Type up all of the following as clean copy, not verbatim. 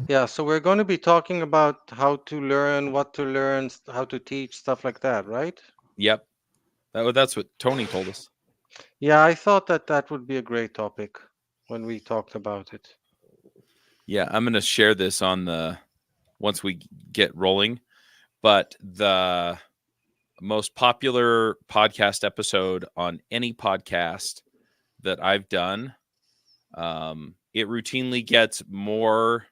Yeah, so we're going to be talking about how to learn, what to learn, how to teach, stuff like that, right? Yep. That's what Tony told us. Yeah, I thought that that would be a great topic when we talked about it. Yeah, I'm going to share this on the once we get rolling. But the most popular podcast episode on any podcast that I've done, it routinely gets more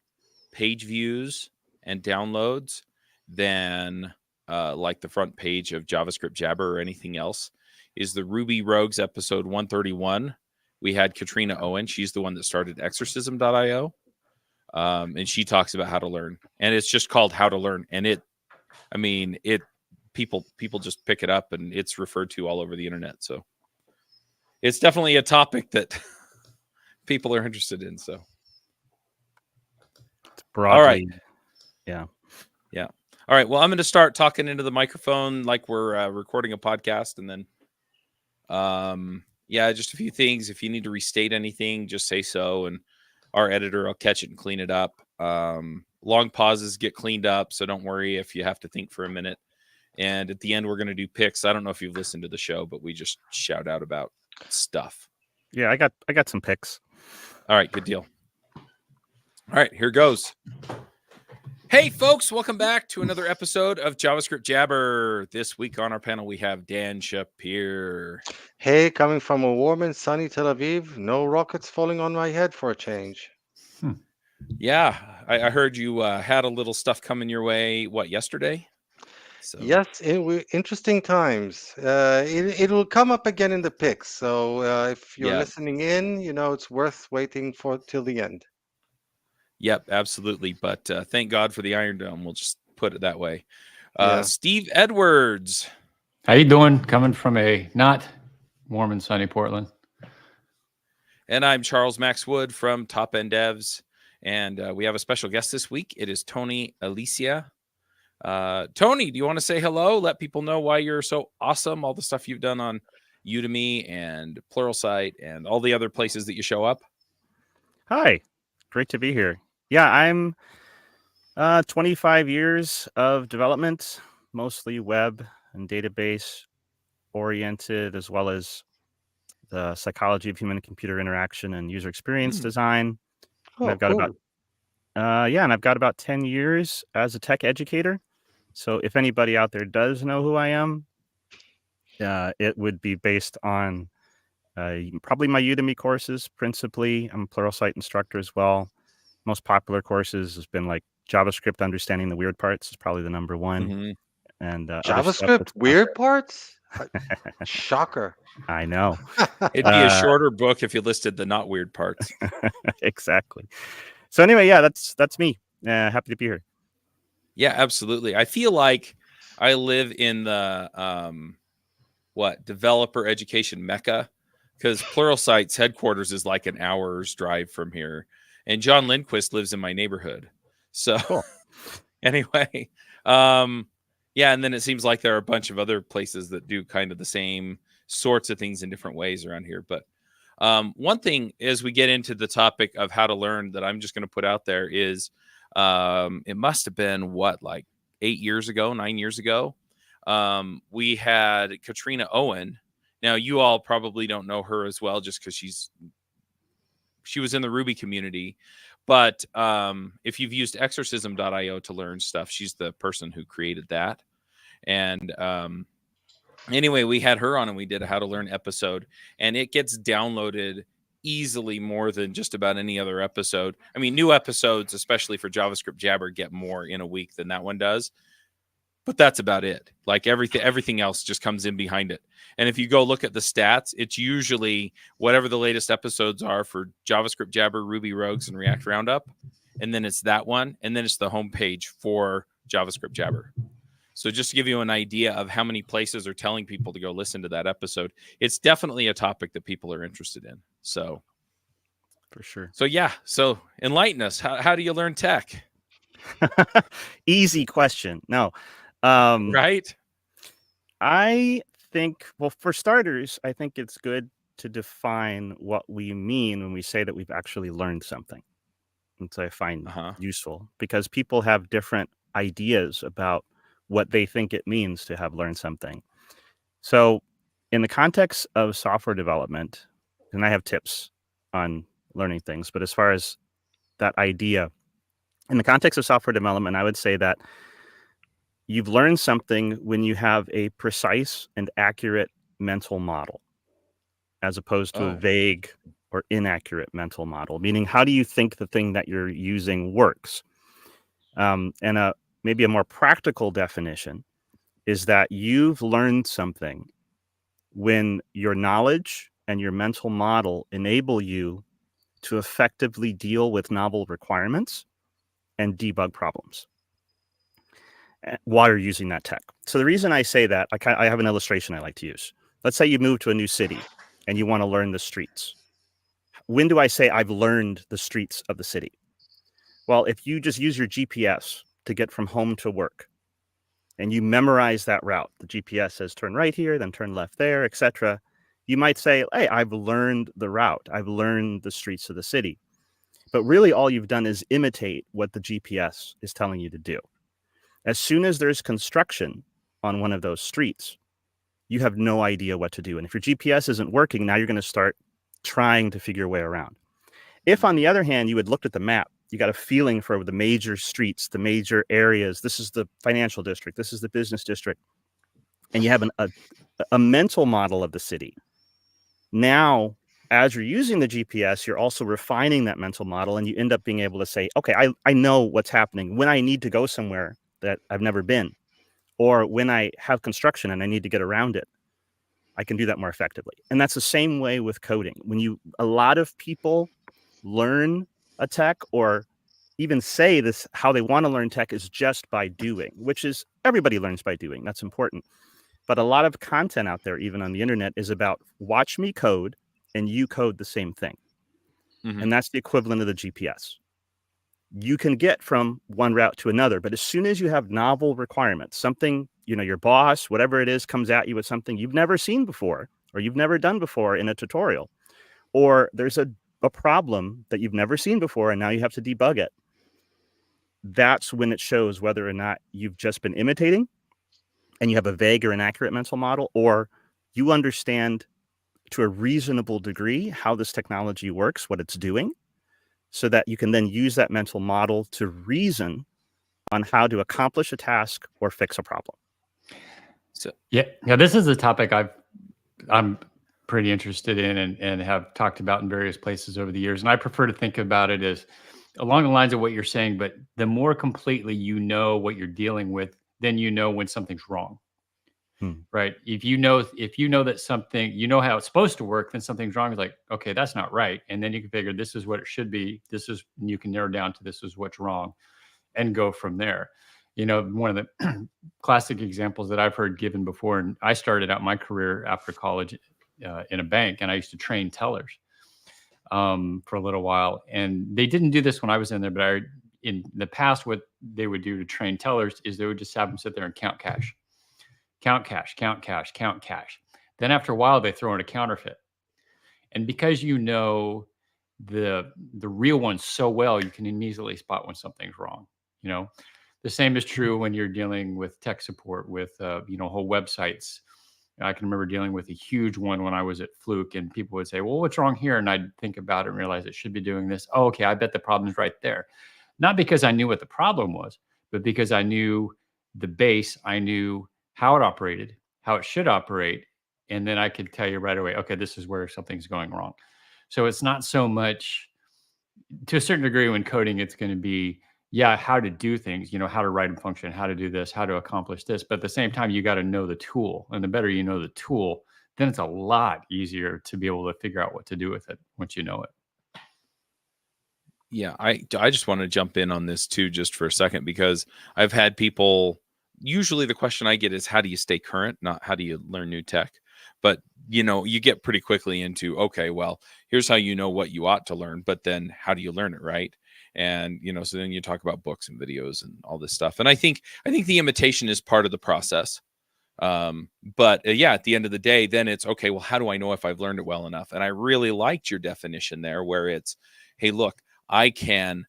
page views and downloads than like the front page of JavaScript Jabber or anything else. Is the Ruby Rogues episode 131. We had Katrina Owen. She's the one that started exorcism.io. And she talks about how to learn. And it's just called How to Learn. And it people just pick it up and it's referred to all over the internet. So it's definitely a topic that people are interested in. So It's all right. broadly, yeah. Yeah. All right. Well, I'm going to start talking into the microphone like we're recording a podcast, and then, yeah, just a few things. If you need to restate anything, just say so, and our editor will catch it and clean it up. Long pauses get cleaned up, so don't worry if you have to think for a minute. And at the end, we're going to do picks. I don't know if you've listened to the show, but we just shout out about stuff. Yeah, I got some picks. All right. Good deal. All right. Here goes. Hey, folks, welcome back to another episode of JavaScript Jabber. This week on our panel, we have Dan Shapir. Hey, coming from a warm and sunny Tel Aviv, no rockets falling on my head for a change. Yeah, I heard you had a little stuff coming your way, yesterday? So Yes, interesting times. It will come up again in the picks. So if you're yeah, listening in, it's worth waiting for till the end. yep, absolutely. But thank God for the Iron Dome. We'll just put it that way. Yeah. Steve Edwards. How you doing? Coming from a not warm and sunny Portland. And I'm Charles Max Wood from Top End Devs. And we have a special guest this week. It is Tony Alicea. Tony, do you want to say hello? Let people know why you're so awesome, all the stuff you've done on Udemy and Pluralsight and all the other places that you show up. Hi, great to be here. Yeah, I'm 25 years of development, mostly web and database oriented, as well as the psychology of human computer interaction and user experience design. And Oh, I've got cool. and I've got about 10 years as a tech educator. So if anybody out there does know who I am, it would be based on probably my Udemy courses, principally. I'm a Pluralsight instructor as well. Most popular courses has been like JavaScript Understanding the Weird Parts is probably the number one. Mm-hmm. And other stuff JavaScript that's out weird there. parts? Shocker. I know. It'd be a shorter book if you listed the not weird parts. Exactly. So anyway, yeah, that's me. Happy to be here. Yeah, absolutely. I feel like I live in the developer education mecca, because Pluralsight's headquarters is like an hour's drive from here, and John Lindquist lives in my neighborhood. So Cool. Anyway, yeah, and then it seems like there are a bunch of other places that do kind of the same sorts of things in different ways around here. But one thing as we get into the topic of how to learn that I'm just going to put out there is it must have been like 9 years ago. We had Katrina Owen. Now, you all probably don't know her as well just because she was in the Ruby community. But if you've used exorcism.io to learn stuff, she's the person who created that. And anyway, we had her on and we did a How to Learn episode. And it gets downloaded easily more than just about any other episode. I mean, new episodes, especially for JavaScript Jabber, get more in a week than that one does. But that's about it. Like everything else just comes in behind it. And if you go look at the stats, it's usually whatever the latest episodes are for JavaScript Jabber, Ruby Rogues, and React Roundup. And then it's that one. And then it's the homepage for JavaScript Jabber. So just to give you an idea of how many places are telling people to go listen to that episode, it's definitely a topic that people are interested in. So For sure. So yeah. So enlighten us. How do you learn tech? Easy question. No. Right? I think, well, for starters, I think it's good to define what we mean when we say that we've actually learned something. which I find Uh-huh. useful because people have different ideas about what they think it means to have learned something. So, in the context of software development, and I have tips on learning things, but as far as that idea, in the context of software development, I would say that you've learned something when you have a precise and accurate mental model, as opposed to a Oh. vague or inaccurate mental model, meaning how do you think the thing that you're using works? And maybe a more practical definition is that you've learned something when your knowledge and your mental model enable you to effectively deal with novel requirements and debug problems while you're using that tech. So the reason I say that, I have an illustration I like to use. Let's say you move to a new city and you want to learn the streets. When do I say I've learned the streets of the city? Well, if you just use your GPS to get from home to work and you memorize that route, the GPS says turn right here, then turn left there, etc. You might say, hey, I've learned the route. I've learned the streets of the city. But really all you've done is imitate what the GPS is telling you to do. As soon as there's construction on one of those streets, you have no idea what to do. And if your GPS isn't working, now you're going to start trying to figure your way around. If, on the other hand, you had looked at the map, you got a feeling for the major streets, the major areas, this is the financial district, this is the business district, and you have a mental model of the city. Now, as you're using the GPS, you're also refining that mental model, and you end up being able to say, okay, I know what's happening when I need to go somewhere that I've never been, or when I have construction and I need to get around it. I can do that more effectively. And that's the same way with coding. When a lot of people learn a tech or even say this, how they want to learn tech is just by doing, which is everybody learns by doing. That's important. But a lot of content out there, even on the internet, is about watch me code and you code the same thing. Mhm. And that's the equivalent of the GPS. You can get from one route to another, but as soon as you have novel requirements, something, your boss, whatever it is, comes at you with something you've never seen before, or you've never done before in a tutorial, or there's a problem that you've never seen before, and now you have to debug it. That's when it shows whether or not you've just been imitating and you have a vague or inaccurate mental model, or you understand to a reasonable degree how this technology works, what it's doing, so that you can then use that mental model to reason on how to accomplish a task or fix a problem. So Yeah, this is a topic I'm pretty interested in and have talked about in various places over the years. And I prefer to think about it as along the lines of what you're saying, but the more completely you know what you're dealing with, then you know when something's wrong. Right. If you know that something, how it's supposed to work, then something's wrong. It's like, okay, that's not right. And then you can figure this is what it should be. You can narrow down to this is what's wrong and go from there. One of the classic examples that I've heard given before, and I started out my career after college in a bank, and I used to train tellers for a little while. And they didn't do this when I was in there, but in the past, what they would do to train tellers is they would just have them sit there and count cash. Count cash, count cash, count cash. Then after a while, they throw in a counterfeit. And because you know the real one so well, you can easily spot when something's wrong. The same is true when you're dealing with tech support with, whole websites. I can remember dealing with a huge one when I was at Fluke, and people would say, well, what's wrong here? And I'd think about it and realize it should be doing this. Oh, okay, I bet the problem's right there. Not because I knew what the problem was, but because I knew the base, I knew how it operated, how it should operate. And then I could tell you right away, okay, this is where something's going wrong. So it's not so much, to a certain degree when coding, it's going to be, how to do things, how to write a function, how to do this, how to accomplish this. But at the same time, you got to know the tool. And the better you know the tool, then it's a lot easier to be able to figure out what to do with it once you know it. yeah, I just want to jump in on this too, just for a second, because I've had people, usually the question I get is, how do you stay current? Not how do you learn new tech? But, you get pretty quickly into, okay, well, here's how you know what you ought to learn, but then how do you learn it, right? And, so then you talk about books and videos and all this stuff. And I think the imitation is part of the process. But at the end of the day, then it's, okay, well, how do I know if I've learned it well enough? And I really liked your definition there, where it's, hey, look, I can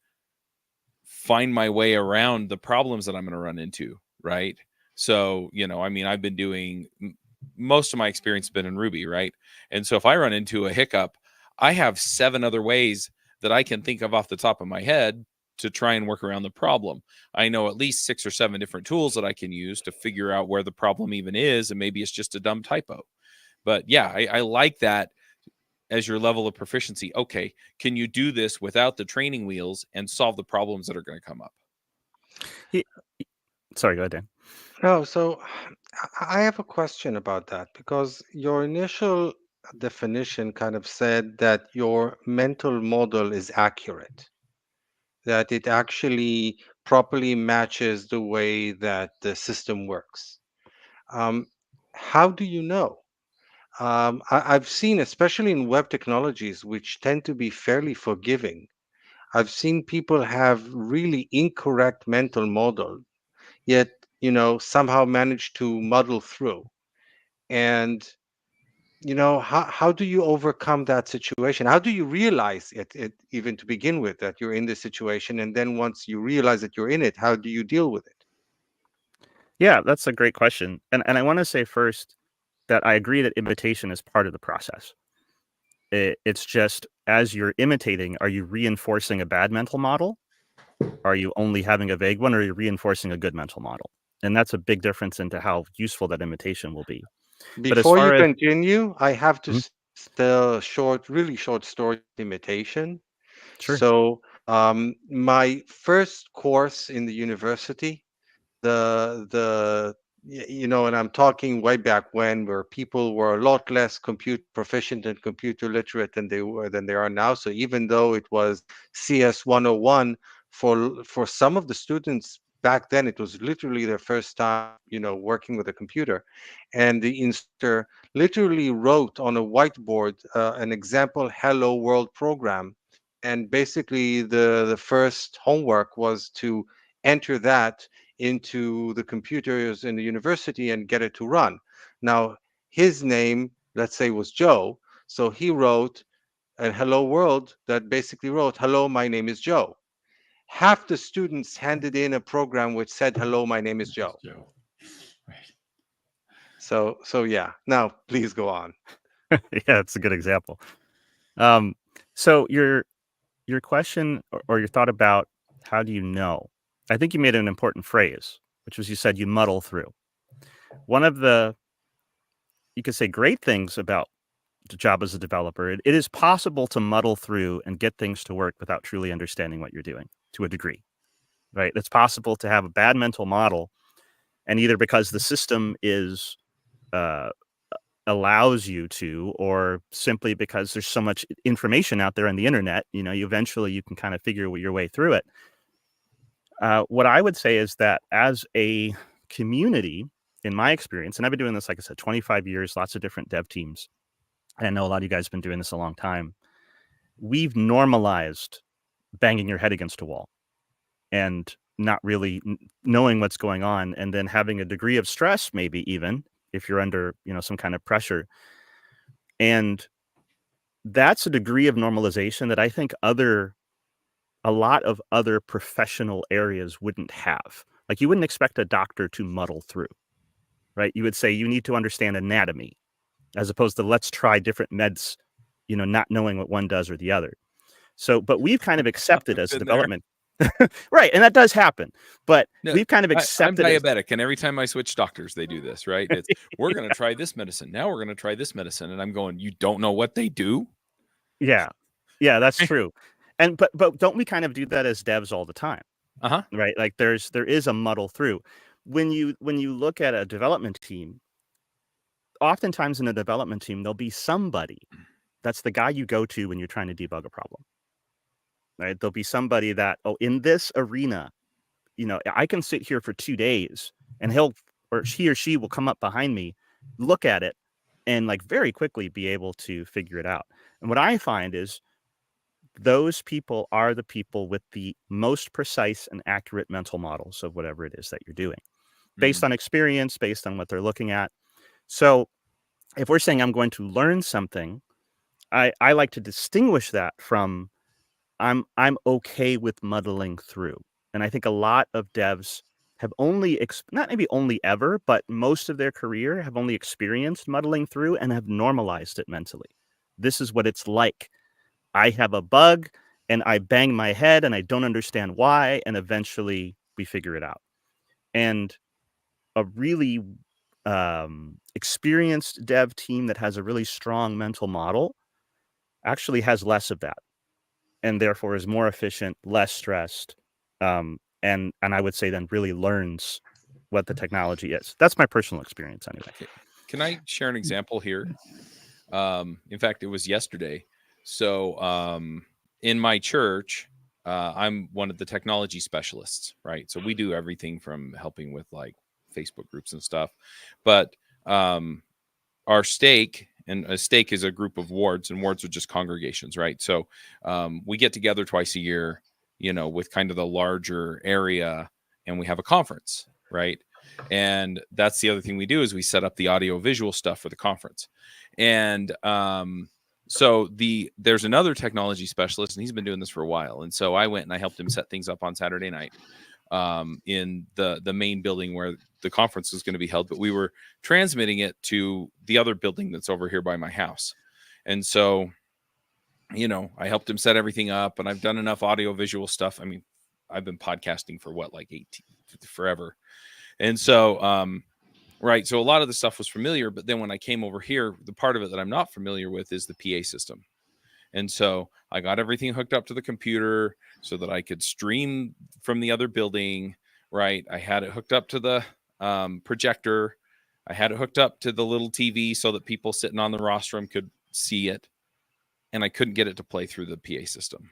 find my way around the problems that I'm going to run into, right? So, I mean, I've been doing most of my experience has been in Ruby, right? And so if I run into a hiccup, I have 7 other ways that I can think of off the top of my head to try and work around the problem. I know at least 6 or 7 different tools that I can use to figure out where the problem even is, and maybe it's just a dumb typo. But yeah, I like that as your level of proficiency. Okay, can you do this without the training wheels and solve the problems that are going to come up? Sorry, go ahead, Dan. No, so I have a question about that because your initial definition kind of said that your mental model is accurate, that it actually properly matches the way that the system works. Um, how do you know? I've seen, especially in web technologies, which tend to be fairly forgiving, I've seen people have really incorrect mental model, yet, somehow manage to muddle through. And, how do you overcome that situation? How do you realize it even to begin with that you're in this situation? And then once you realize that you're in it, how do you deal with it? Yeah, that's a great question. And I want to say first that I agree that imitation is part of the process. It's just as you're imitating, are you reinforcing a bad mental model? Are you only having a vague one, or are you reinforcing a good mental model? And that's a big difference into how useful that imitation will be. But as Before you far as continue, I have to Mhm, tell really short story imitation. sure. So, my first course in the university, and I'm talking way back when, where people were a lot less computer proficient and computer literate than they are now. So even though it was CS 101 for some of the students back then, it was literally their first time, working with a computer, and the instructor literally wrote on a whiteboard an example "Hello World" program, and basically the first homework was to enter that into the computers in the university and get it to run. Now, his name, let's say, was Joe. So he wrote a hello world that basically wrote, "Hello, my name is Joe." Half the students handed in a program which said, "Hello, my name is Joe." Joe. Right. So yeah. Now, please go on. Yeah, it's a good example. So your question or your thought about how do you know? I think you made an important phrase, which was you said you muddle through. One of the you could say great things about the job as a developer, it is possible to muddle through and get things to work without truly understanding what you're doing to a degree, right? It's possible to have a bad mental model, and either because the system is uh, allows you to, or simply because there's so much information out there on the internet, you can kind of figure your way through it. What I would say is that as a community, in my experience, and I've been doing this, like I said, 25 years, lots of different dev teams. I know a lot of you guys have been doing this a long time. We've normalized banging your head against a wall and not really knowing what's going on, and then having a degree of stress, maybe even if you're under, some kind of pressure. And that's a degree of normalization that I think a lot of other professional areas wouldn't have. Like, you wouldn't expect a doctor to muddle through, right? You would say you need to understand anatomy, as opposed to let's try different meds, not knowing what one does or the other. So, but we've kind of accepted as Been there. development, right? And that does happen, but No, we've kind of I'm accepted it. diabetic, and every time I switch doctors, they do this, right? It's we're going to try this medicine. Now we're going to try this medicine. And I'm going, you don't know what they do? Yeah. Yeah, that's true. And but don't we kind of do that as devs all the time, Uh-huh. right? Like there is a muddle through. When you look at a development team, oftentimes in a development team, there'll be somebody that's the guy you go to when you're trying to debug a problem. Right? There'll be somebody that, oh, in this arena, I can sit here for 2 days and he or she will come up behind me, look at it, and like very quickly be able to figure it out. And what I find is those people are the people with the most precise and accurate mental models of whatever it is that you're doing, based on experience, based on what they're looking at. So if we're saying I'm going to learn something, I like to distinguish that from I'm okay with muddling through. And I think a lot of devs have only, not maybe only ever, but most of their career have only experienced muddling through and have normalized it mentally. This is what it's like. I have a bug and I bang my head and I don't understand why. And eventually we figure it out. And a really experienced dev team that has a really strong mental model actually has less of that, and therefore is more efficient, less stressed, and I would say then really learns what the technology is. That's my personal experience anyway. Can I share an example here? In fact, it was yesterday. So in my church, I'm one of the technology specialists, right? So we do everything from helping with like Facebook groups and stuff. But our stake, and a stake is a group of wards, and wards are just congregations, right? So we get together twice a year, with kind of the larger area, and we have a conference, right? And that's the other thing we do is we set up the audio visual stuff for the conference. And so there's another technology specialist, and he's been doing this for a while. And so I went and I helped him set things up on Saturday night in the main building where the conference was going to be held, but we were transmitting it to the other building that's over here by my house. And so, I helped him set everything up, and I've done enough audio visual stuff. I mean, I've been podcasting for like 18 forever. And so, right. So a lot of the stuff was familiar, but then when I came over here, the part of it that I'm not familiar with is the PA system. And so I got everything hooked up to the computer so that I could stream from the other building, right? I had it hooked up to the projector. I had it hooked up to the little TV so that people sitting on the rostrum could see it. And I couldn't get it to play through the PA system.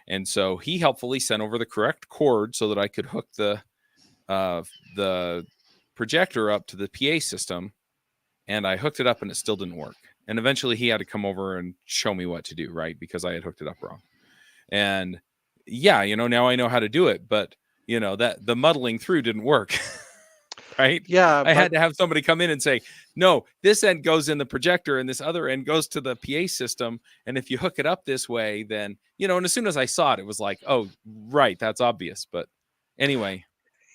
And so he helpfully sent over the correct cord so that I could hook the projector up to the PA system. And I hooked it up and it still didn't work. And eventually he had to come over and show me what to do, right? Because I had hooked it up wrong. And yeah, now I know how to do it, but that the muddling through didn't work. Right? Yeah, I had to have somebody come in and say, no, this end goes in the projector and this other end goes to the PA system. And if you hook it up this way, then, and as soon as I saw it, it was like, oh, right, that's obvious. But anyway.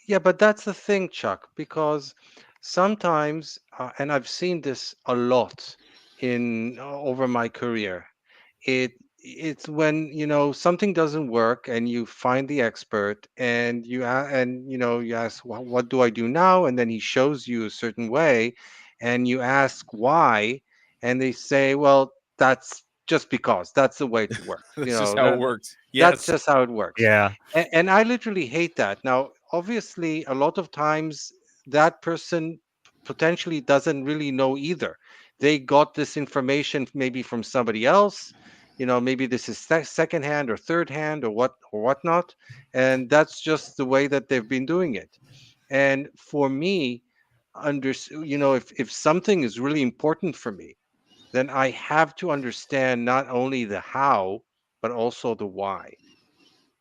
Yeah, but that's the thing, Chuck, because sometimes, and I've seen this a lot in over my career, it's when something doesn't work and you find the expert and you ask, what do I do now? And then he shows you a certain way, and you ask why, and they say, well, that's just because that's the way it works. That's just how it works. That's Yes. just how it works. Yeah. And I literally hate that. Now, obviously, a lot of times that person potentially doesn't really know either. They got this information maybe from somebody else. Maybe this is second hand or third hand or whatnot, and that's just the way that they've been doing it. And for me, if something is really important for me, then I have to understand not only the how but also the why.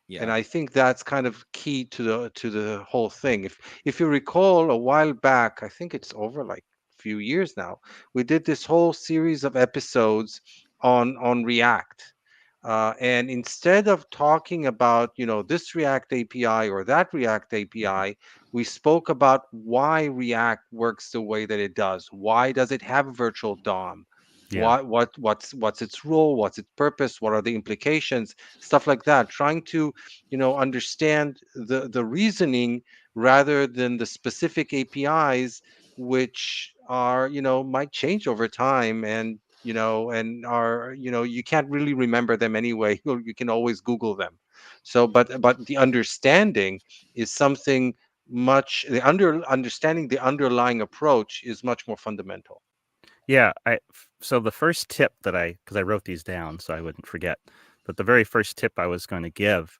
Yeah. And I think that's kind of key to the whole thing. If you recall, a while back, I think it's over like a few years now, we did this whole series of episodes on React. And instead of talking about this React API or that React API, we spoke about why React works the way that it does. Why does it have a virtual DOM? Yeah. What's its role? What's its purpose? What are the implications? Stuff like that. Trying to understand the reasoning rather than the specific APIs, which are might change over time, and and are you can't really remember them anyway. You can always Google them. So but the understanding is something much the understanding the underlying approach is much more fundamental. Yeah. So the first tip that because I wrote these down so I wouldn't forget, but the very first tip I was going to give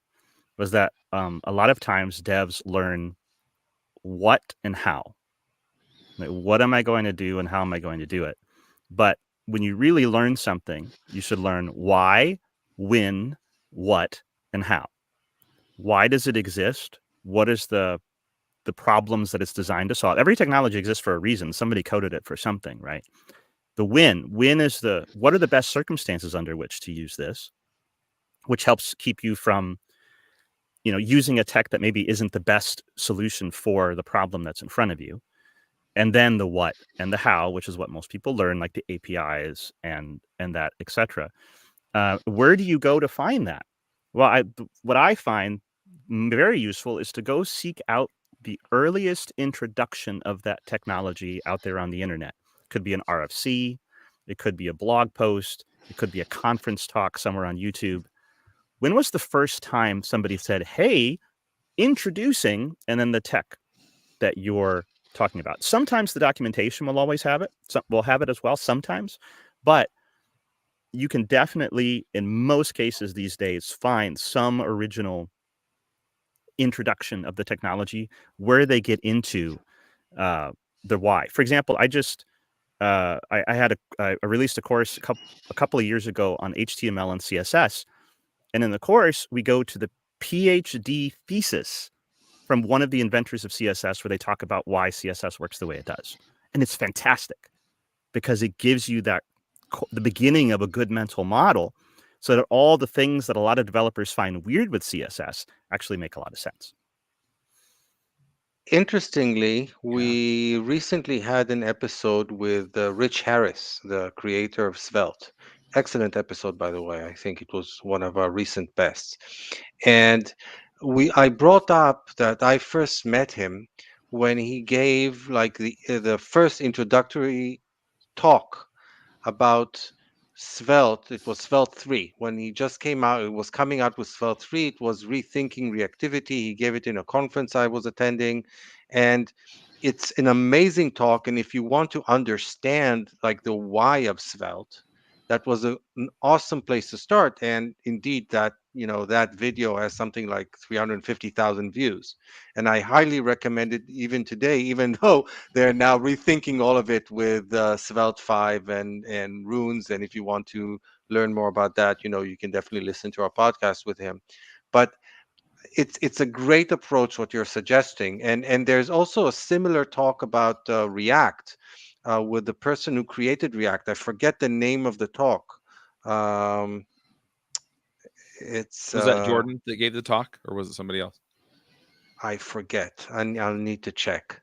was that a lot of times devs learn what and how. Like, what am I going to do and how am I going to do it? But when you really learn something, you should learn why, when, what, and how. Why does it exist? What is the problems that it's designed to solve? Every technology exists for a reason. Somebody coded it for something, right? The when is what are the best circumstances under which to use this, which helps keep you from using a tech that maybe isn't the best solution for the problem that's in front of you. And then the what and the how, which is what most people learn, like the APIs and that, etc. Where do you go to find that? Well, what I find very useful is to go seek out the earliest introduction of that technology out there on the internet. It could be an RFC, it could be a blog post, it could be a conference talk somewhere on YouTube. When was the first time somebody said, hey, introducing, and then the tech that you're talking about? Sometimes the documentation will always have it. We'll have it as well sometimes, but you can definitely, in most cases these days, find some original introduction of the technology where they get into the why. For example, I released a course a couple of years ago on HTML and CSS, and in the course we go to the PhD thesis from one of the inventors of CSS where they talk about why CSS works the way it does, and it's fantastic because it gives you the beginning of a good mental model, so that all the things that a lot of developers find weird with CSS actually make a lot of sense. Interestingly, we recently had an episode with Rich Harris, the creator of Svelte. Excellent episode, by the way. I think it was one of our recent bests. And I brought up that I first met him when he gave like the first introductory talk about Svelte. It was Svelte 3. When he just came out, it was coming out with Svelte 3. It was rethinking reactivity. He gave it in a conference I was attending. And it's an amazing talk. And if you want to understand like the why of Svelte, that was an awesome place to start. And indeed, that video has something like 350,000 views. And I highly recommend it even today, even though they're now rethinking all of it with Svelte 5 and runes. And if you want to learn more about that, you can definitely listen to our podcast with him. But it's a great approach what you're suggesting, and there's also a similar talk about React with the person who created React. I forget the name of the talk. Um, it's Was that Jordan that gave the talk, or was it somebody else? I forget. I'll need to check.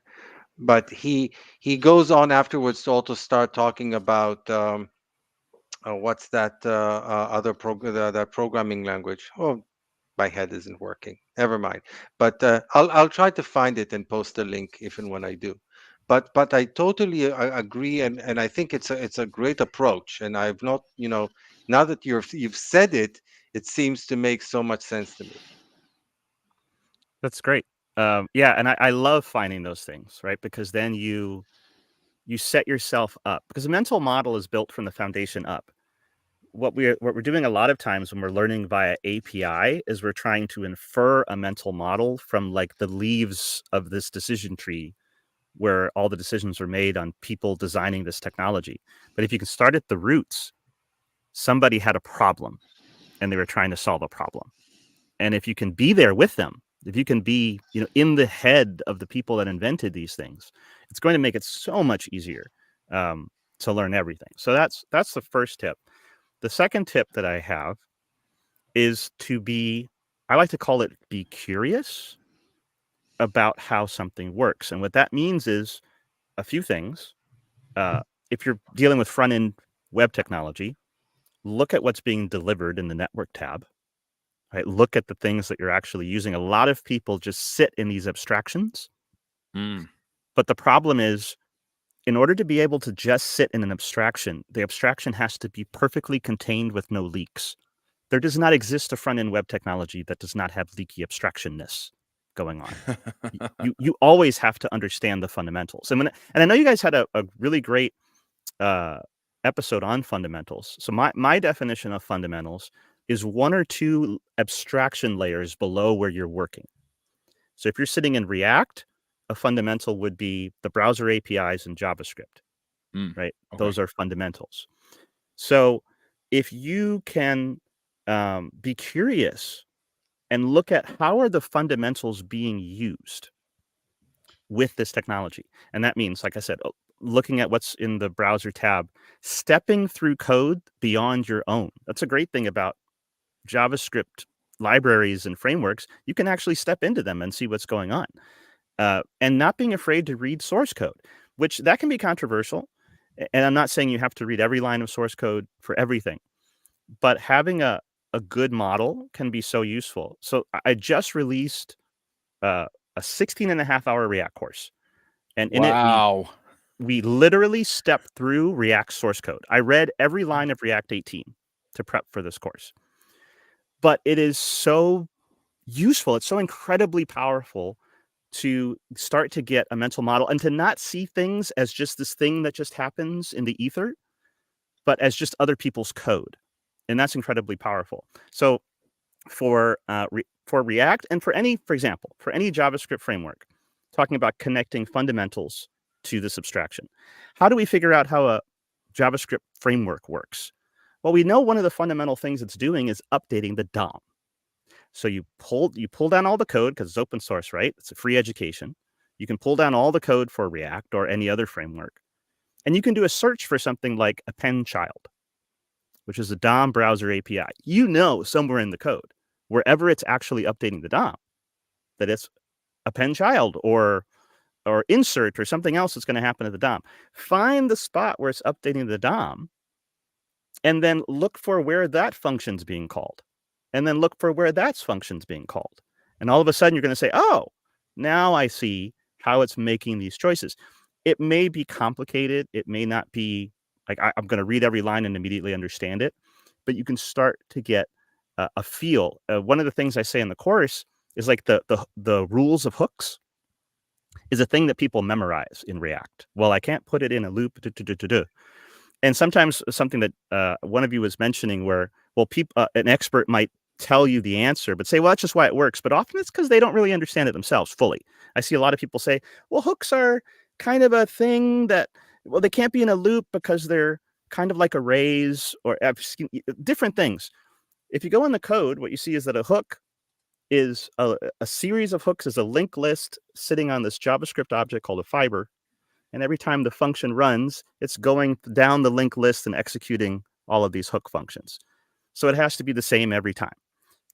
But he goes on afterwards to also start talking about what's that that programming language. Oh, my head isn't working. Never mind. But I'll try to find it and post a link if and when I do. But I totally agree, and I think it's a great approach. And I've not, now that you've said it, it seems to make so much sense to me. That's great. Yeah, and I love finding those things, right? Because then you set yourself up, because a mental model is built from the foundation up. What we're doing a lot of times when we're learning via API is we're trying to infer a mental model from like the leaves of this decision tree where all the decisions are made on people designing this technology. But if you can start at the roots, somebody had a problem and they were trying to solve a problem. And if you can be there with them, if you can be, in the head of the people that invented these things, it's going to make it so much easier to learn everything. So that's the first tip. The second tip that I have is I like to call it be curious about how something works. And what that means is a few things. If you're dealing with front-end web technology, look at what's being delivered in the network tab. Right? Look at the things that you're actually using. A lot of people just sit in these abstractions. But the problem is, in order to be able to just sit in an abstraction, the abstraction has to be perfectly contained with no leaks. There does not exist a front-end web technology that does not have leaky abstractionness going on. you always have to understand the fundamentals. And I know you guys had a really great episode on fundamentals. So my definition of fundamentals is one or two abstraction layers below where you're working. So if you're sitting in React, a fundamental would be the browser APIs and JavaScript, right? Okay. Those are fundamentals. So if you can be curious and look at how are the fundamentals being used with this technology. And that means, like I said, looking at what's in the browser tab, stepping through code beyond your own. That's a great thing about JavaScript libraries and frameworks, you can actually step into them and see what's going on. And not being afraid to read source code, which that can be controversial. And I'm not saying you have to read every line of source code for everything, but having a good model can be so useful. So I just released a 16.5-hour React course. And in Wow. it, we literally stepped through React source code. I read every line of React 18 to prep for this course. But it is so useful. It's so incredibly powerful to start to get a mental model and to not see things as just this thing that just happens in the ether, but as just other people's code. And that's incredibly powerful. So for React and for example, for any JavaScript framework, talking about connecting fundamentals to this abstraction, how do we figure out how a JavaScript framework works? Well, we know one of the fundamental things it's doing is updating the DOM. So you pull down all the code because it's open source, right? It's a free education. You can pull down all the code for React or any other framework. And you can do a search for something like append child, which is a DOM browser API. You know somewhere in the code, wherever it's actually updating the DOM, that it's append child or insert or something else that's going to happen to the DOM. Find the spot where it's updating the DOM and then look for where that function's being called. And then look for where that function's being called. And all of a sudden you're going to say, oh, now I see how it's making these choices. It may be complicated. It may not be like I'm going to read every line and immediately understand it, but you can start to get a feel. One of the things I say in the course is like the rules of hooks is a thing that people memorize in React. Well, I can't put it in a loop. And sometimes something that one of you was mentioning where, well, an expert might tell you the answer, but say, well, that's just why it works. But often it's because they don't really understand it themselves fully. I see a lot of people say, well, hooks are kind of a thing that, well, they can't be in a loop because they're kind of like arrays or different things. If you go in the code, what you see is that a hook is a series of hooks is a linked list sitting on this JavaScript object called a fiber. And every time the function runs, it's going down the linked list and executing all of these hook functions. So it has to be the same every time.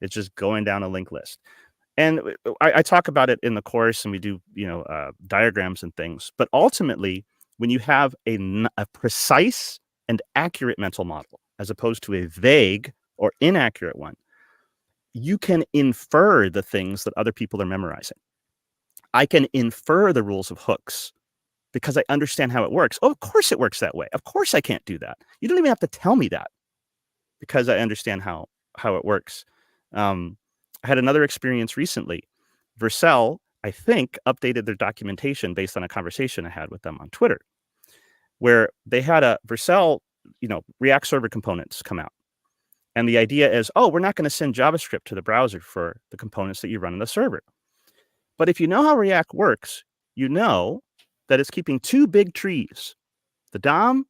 It's just going down a linked list. And I talk about it in the course, and we do diagrams and things. But ultimately, when you have a precise and accurate mental model, as opposed to a vague or inaccurate one, you can infer the things that other people are memorizing. I can infer the rules of hooks because I understand how it works. Oh, of course it works that way. Of course I can't do that. You don't even have to tell me that because I understand how it works. I had another experience recently. Vercel, I think, updated their documentation based on a conversation I had with them on Twitter, where they had a Vercel, React server components come out. And the idea is, oh, we're not going to send JavaScript to the browser for the components that you run on the server. But if you know how React works, you know that it's keeping two big trees, the DOM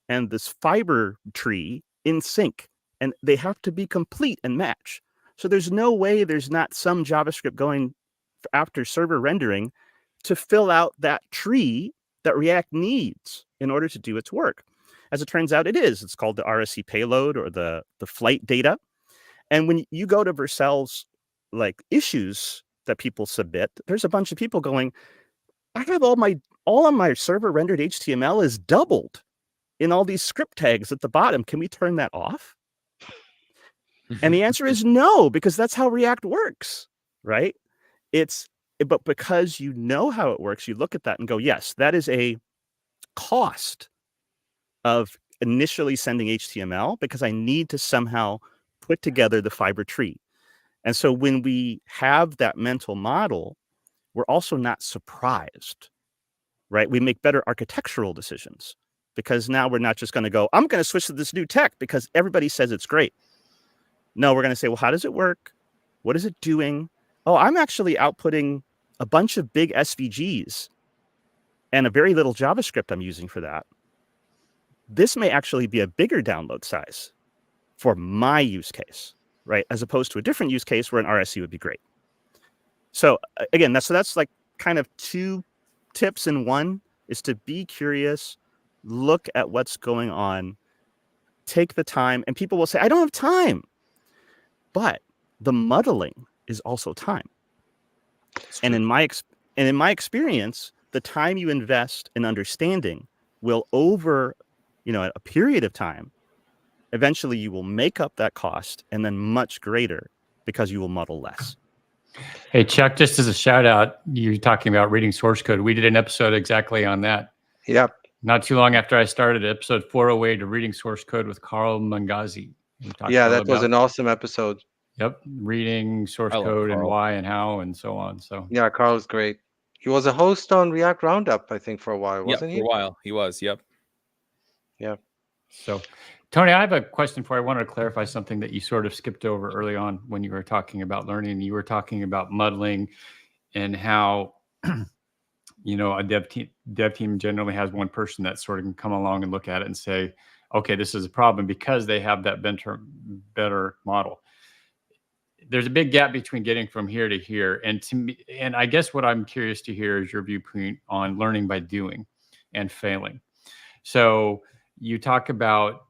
and this fiber tree, in sync. And they have to be complete and match. So there's no way there's not some JavaScript going after server rendering to fill out that tree that React needs in order to do its work. As it turns out, it is. It's called the RSC payload or the flight data. And when you go to Vercel's issues that people submit, there's a bunch of people going, I have all of my server rendered HTML is doubled in all these script tags at the bottom. Can we turn that off? And the answer is no, because that's how React works, right? But because you know how it works, you look at that and go, yes, that is a cost of initially sending HTML because I need to somehow put together the fiber tree. And so when we have that mental model, we're also not surprised, right? We make better architectural decisions because now we're not just going to go, I'm going to switch to this new tech because everybody says it's great. No, we're going to say, well, how does it work? What is it doing? Oh, I'm actually outputting a bunch of big SVGs and a very little JavaScript I'm using for that. This may actually be a bigger download size for my use case, right? As opposed to a different use case where an RSC would be great. So again, that's like kind of two tips in one is to be curious, look at what's going on, take the time. And people will say, I don't have time. But the muddling is also time. It's And true. in my experience, the time you invest in understanding will over, a period of time, eventually you will make up that cost and then much greater because you will muddle less. Hey, Chuck, just as a shout out, you're talking about reading source code. We did an episode exactly on that. Yep. Not too long after I started, episode 408 of Reading Source Code with Carl Mangazi. We talked Yeah, all that was about, an awesome episode. yep, reading source I love code and Carl. why and how and so on. So Yeah, Carl's great. He was a host on React Roundup, I think, for a while, Yep, wasn't for he? a while he was. Yep. Yeah. So, Tony, I have a question for you. I wanted to clarify something that you sort of skipped over early on when you were talking about learning. You were talking about muddling and how, a dev team generally has one person that sort of can come along and look at it and say, okay, this is a problem because they have that better model. There's a big gap between getting from here to here. And to me, and I guess what I'm curious to hear is your viewpoint on learning by doing and failing. So you talk about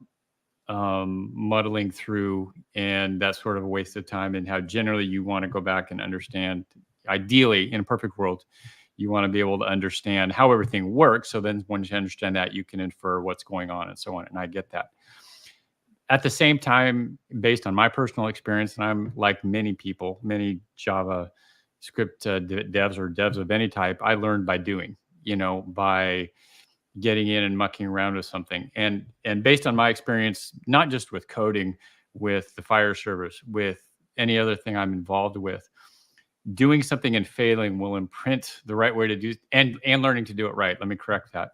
muddling through, and that's sort of a waste of time, and how generally you want to go back and understand, ideally in a perfect world, you want to be able to understand how everything works. So then once you understand that, you can infer what's going on and so on. And I get that. At the same time, based on my personal experience, and I'm like many people, many Java script devs or devs of any type, I learned by doing, by getting in and mucking around with something. And based on my experience, not just with coding, with the fire service, with any other thing I'm involved with, doing something and failing will imprint the right way to do, and learning to do it right. Let me correct that.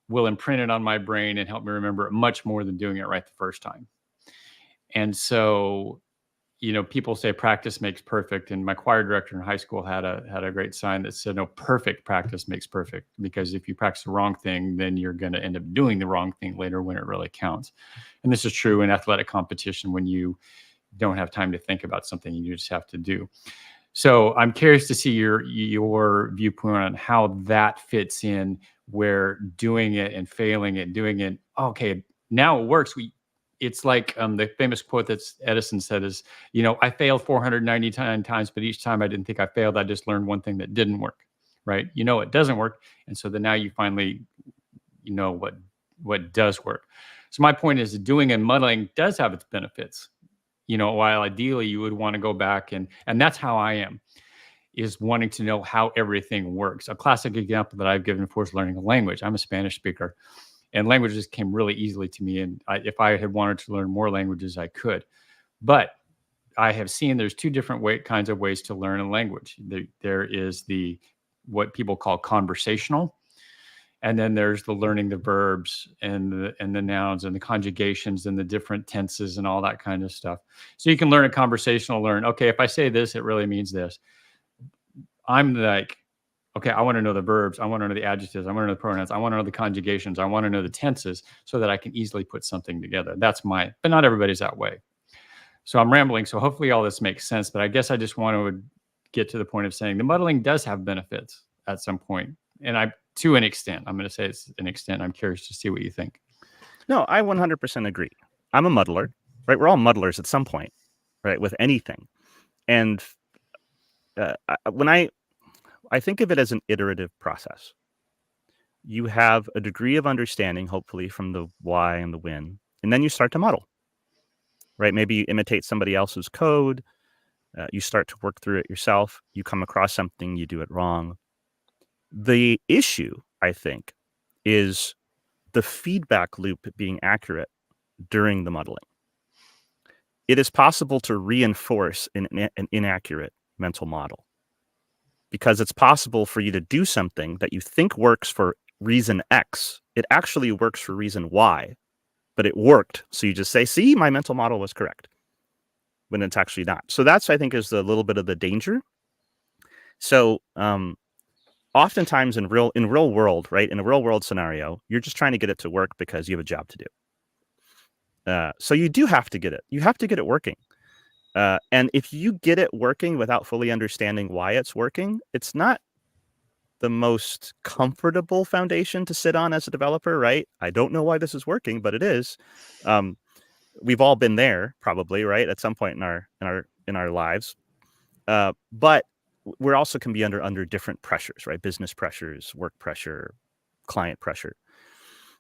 Will imprint it on my brain and help me remember it much more than doing it right the first time. And so, people say practice makes perfect. And my choir director in high school had a great sign that said, no, perfect practice makes perfect. Because if you practice the wrong thing, then you're going to end up doing the wrong thing later when it really counts. And this is true in athletic competition when you don't have time to think about something, you just have to do. So I'm curious to see your viewpoint on how that fits in, where doing it and failing at doing it, okay, now it works. It's like the famous quote that Edison said is, I failed 499 times, but each time I didn't think I failed. I just learned one thing that didn't work, right? It doesn't work. And so then now you finally, what does work. So my point is doing and muddling does have its benefits. While ideally you would want to go back and that's how I am, is wanting to know how everything works. A classic example that I've given for is learning a language. I'm a Spanish speaker, and languages came really easily to me. And if I had wanted to learn more languages, I could. But I have seen there's two different kinds of ways to learn a language. There is what people call conversational. And then there's the learning the verbs and the nouns and the conjugations and the different tenses and all that kind of stuff. So you can learn a conversational okay, if I say this, it really means this. I'm like, okay, I want to know the verbs. I want to know the adjectives. I want to know the pronouns. I want to know the conjugations. I want to know the tenses so that I can easily put something together. But not everybody's that way. So I'm rambling. So hopefully all this makes sense. But I guess I just want to get to the point of saying the muddling does have benefits at some point. And to an extent, I'm going to say it's an extent. I'm curious to see what you think. No, I 100% agree. I'm a muddler, right? We're all muddlers at some point, right? With anything. And when I think of it as an iterative process, you have a degree of understanding, hopefully, from the why and the when, and then you start to muddle, right? Maybe you imitate somebody else's code. You start to work through it yourself. You come across something, you do it wrong. The issue, I think, is the feedback loop being accurate during the muddling. It is possible to reinforce an inaccurate mental model, because it's possible for you to do something that you think works for reason X. It actually works for reason Y, but it worked. So you just say, see, my mental model was correct, when it's actually not. So that's, I think, is a little bit of the danger. So oftentimes in real world, right, in a real world scenario, you're just trying to get it to work because you have a job to do. So you do have to get it. You have to get it working. And if you get it working without fully understanding why it's working, it's not the most comfortable foundation to sit on as a developer, right? I don't know why this is working, but it is. We've all been there, probably, right? At some point in our in our lives. But we're also can be under different pressures, right? Business pressures, work pressure, client pressure.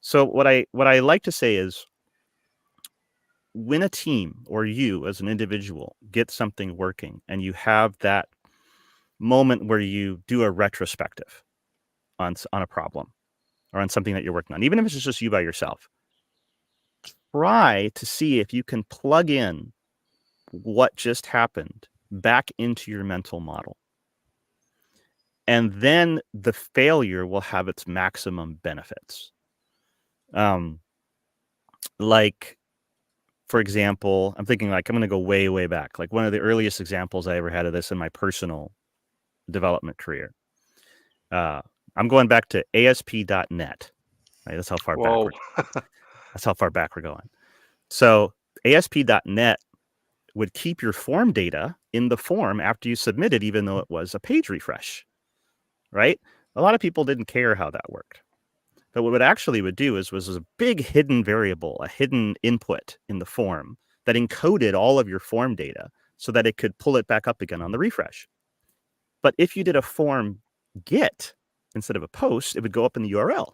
So what I like to say is, when a team or you as an individual get something working and you have that moment where you do a retrospective on a problem or on something that you're working on, even if it's just you by yourself, try to see if you can plug in what just happened back into your mental model. And then the failure will have its maximum benefits. Like, for example, I'm thinking like, I'm going to go way, way back. Like one of the earliest examples I ever had of this in my personal development career. I'm going back to ASP.NET. Right? That's how far Whoa. that's how far back we're going. So ASP.NET would keep your form data in the form after you submit it, even though it was a page refresh, right? A lot of people didn't care how that worked. But what it actually would do was a big hidden variable, a hidden input in the form that encoded all of your form data so that it could pull it back up again on the refresh. But if you did a form get instead of a post, it would go up in the URL.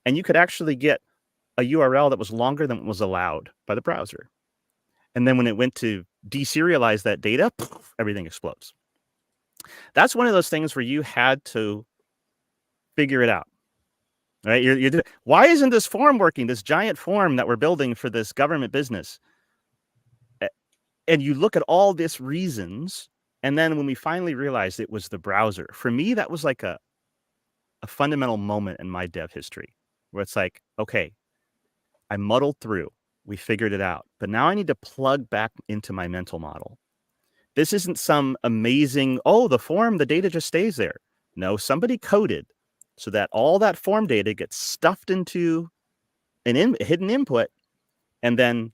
And you could actually get a URL that was longer than was allowed by the browser. And then when it went to deserialize that data, everything explodes. That's one of those things where you had to figure it out. Right? Why isn't this form working? This giant form that we're building for this government business. And you look at all these reasons. And then when we finally realized it was the browser, for me, that was like a fundamental moment in my dev history where it's like, okay, I muddled through. We figured it out. But now I need to plug back into my mental model. This isn't some amazing, the data just stays there. No, somebody coded so that all that form data gets stuffed into an hidden input. And then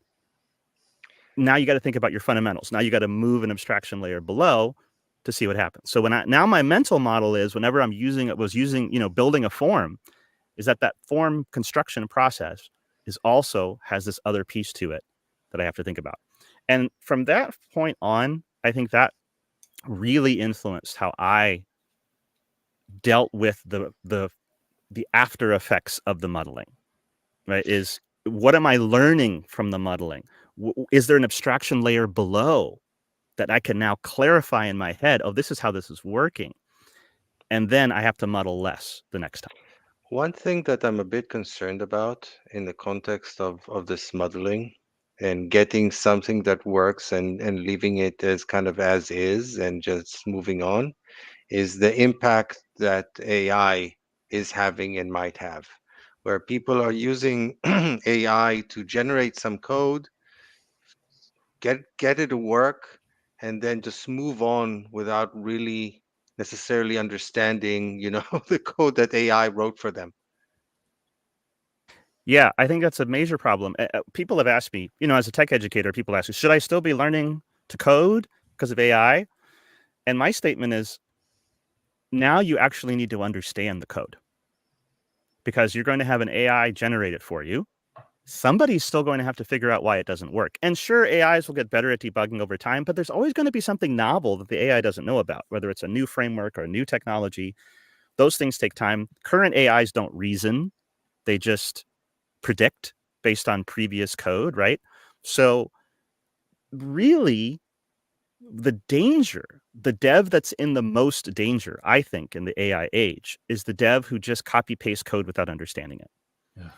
now you got to think about your fundamentals. Now you got to move an abstraction layer below to see what happens. So now my mental model is, whenever I'm building a form, is that form construction process has this other piece to it that I have to think about. And from that point on, I think that really influenced how I dealt with the after effects of the muddling, right? Is what am I learning from the muddling? Is there an abstraction layer below that I can now clarify in my head? Oh, this is how this is working. And then I have to muddle less the next time. One thing that I'm a bit concerned about in the context of this modeling and getting something that works and leaving it as kind of as is and just moving on is the impact that AI is having and might have, where people are using AI to generate some code, get it to work, and then just move on without really necessarily understanding, the code that AI wrote for them. Yeah, I think that's a major problem. People have asked me, as a tech educator, people ask me, should I still be learning to code because of AI? And my statement is, now you actually need to understand the code, because you're going to have an AI generate it for you. Somebody's still going to have to figure out why it doesn't work. And sure, AIs will get better at debugging over time, but there's always going to be something novel that the AI doesn't know about, whether it's a new framework or a new technology. Those things take time. Current AIs don't reason. They just predict based on previous code, right? So really, the dev that's in the most danger, I think, in the AI age is the dev who just copy paste code without understanding it. Yeah.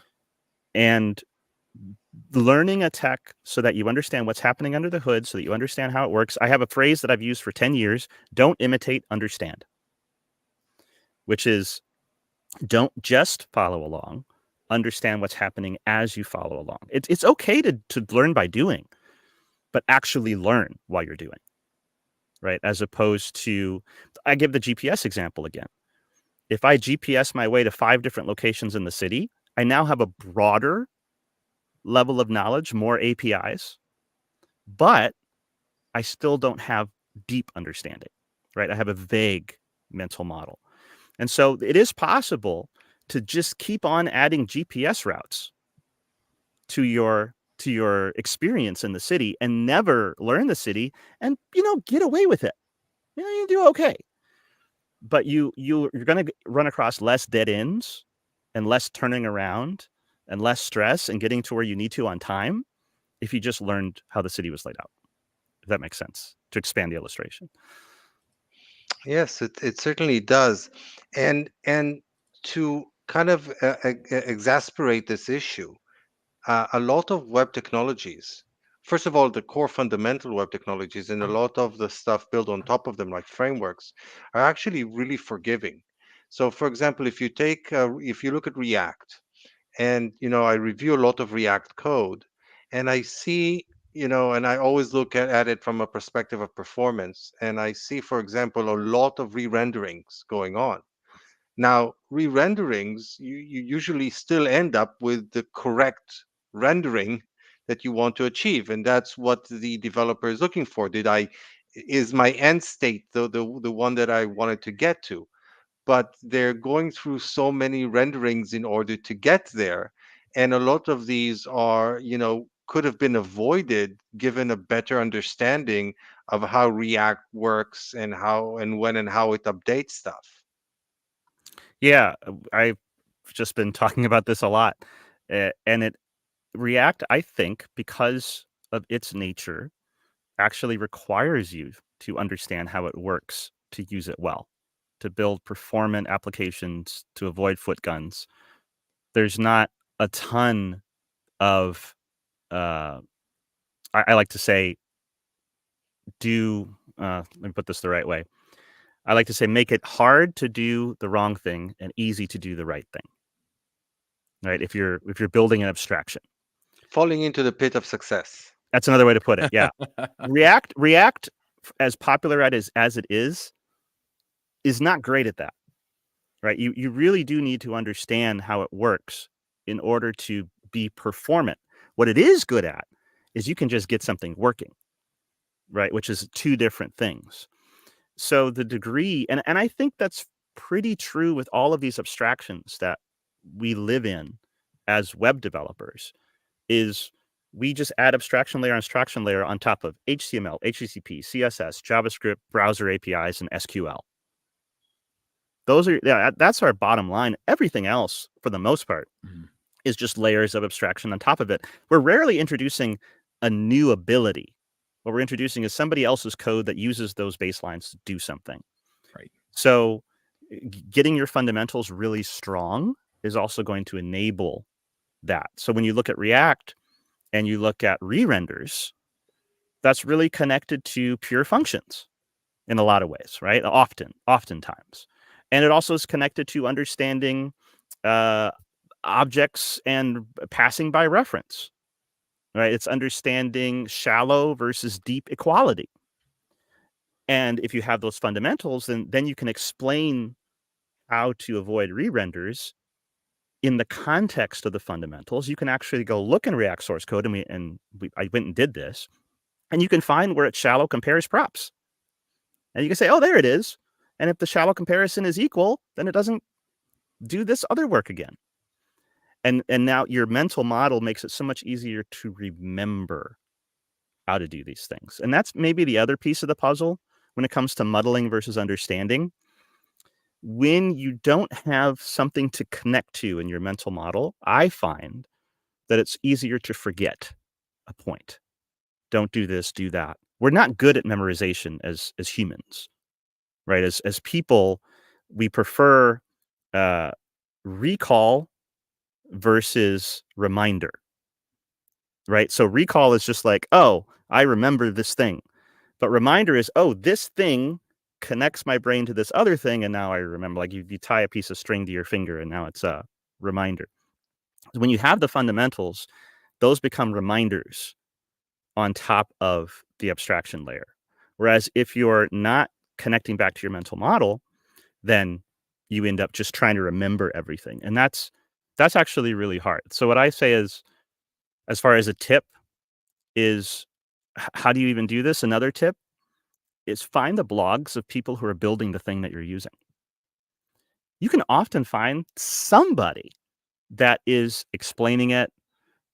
And learning a tech so that you understand what's happening under the hood, so that you understand how it works. I have a phrase that I've used for 10 years, don't imitate, understand, which is, don't just follow along, understand what's happening as you follow along. It's okay to learn by doing, but actually learn while you're doing, right? As opposed to, I give the GPS example again. If I GPS my way to 5 different locations in the city, I now have a broader level of knowledge, more APIs, but I still don't have deep understanding, right? I have a vague mental model. And so it is possible to just keep on adding GPS routes to your to your experience in the city and never learn the city and, get away with it. You do okay. But you're going to run across less dead ends and less turning around and less stress and getting to where you need to on time if you just learned how the city was laid out. If that makes sense, to expand the illustration. Yes, it certainly does. And to kind of exasperate this issue, a lot of web technologies, first of all, the core fundamental web technologies and a lot of the stuff built on top of them, like frameworks, are actually really forgiving. So, for example, if you look at React, and I review a lot of React code, and I see, and I always look at it from a perspective of performance, and I see, for example, a lot of re-renderings going on. Now, re-renderings, you usually still end up with the correct rendering that you want to achieve, and that's what the developer is looking for. Is my end state the one that I wanted to get to? But they're going through so many renderings in order to get there, and a lot of these are, could have been avoided given a better understanding of how React works and how and when and how it updates stuff. Yeah, I've just been talking about this a lot. And React, I think, because of its nature, actually requires you to understand how it works to use it well, to build performant applications, to avoid foot guns. There's not a ton of, I like to say, let me put this the right way. I like to say, make it hard to do the wrong thing and easy to do the right thing. Right? If you're building an abstraction. Falling into the pit of success. That's another way to put it. Yeah. React, as popular as it is not great at that. Right? You really do need to understand how it works in order to be performant. What it is good at is you can just get something working, right? Which is two different things. So the degree, and I think that's pretty true with all of these abstractions that we live in as web developers, is we just add abstraction layer on top of HTML, HTTP, CSS, JavaScript, browser APIs, and SQL. That's our bottom line. Everything else, for the most part, is just layers of abstraction on top of it. We're rarely introducing a new ability. What we're introducing is somebody else's code that uses those baselines to do something. Right. So getting your fundamentals really strong is also going to enable that. So when you look at React and you look at re-renders, that's really connected to pure functions in a lot of ways, right? Oftentimes. And it also is connected to understanding objects and passing by reference, right? It's understanding shallow versus deep equality. And if you have those fundamentals, then you can explain how to avoid re-renders in the context of the fundamentals. You can actually go look in React source code, I went and did this, and you can find where it shallow compares props. And you can say, oh, there it is. And if the shallow comparison is equal, then it doesn't do this other work again. And now your mental model makes it so much easier to remember how to do these things. And that's maybe the other piece of the puzzle when it comes to muddling versus understanding. When you don't have something to connect to in your mental model, I find that it's easier to forget a point. Don't do this, do that. We're not good at memorization as humans, right? As people, we prefer recall versus reminder, right? So recall is just like, oh, I remember this thing. But reminder is, oh, this thing connects my brain to this other thing, and now I remember. Like you tie a piece of string to your finger, and now it's a reminder. When you have the fundamentals, those become reminders on top of the abstraction layer. Whereas if you're not connecting back to your mental model, then you end up just trying to remember everything. And that's actually really hard. So what I say is, as far as a tip is, how do you even do this? Another tip is find the blogs of people who are building the thing that you're using. You can often find somebody that is explaining it,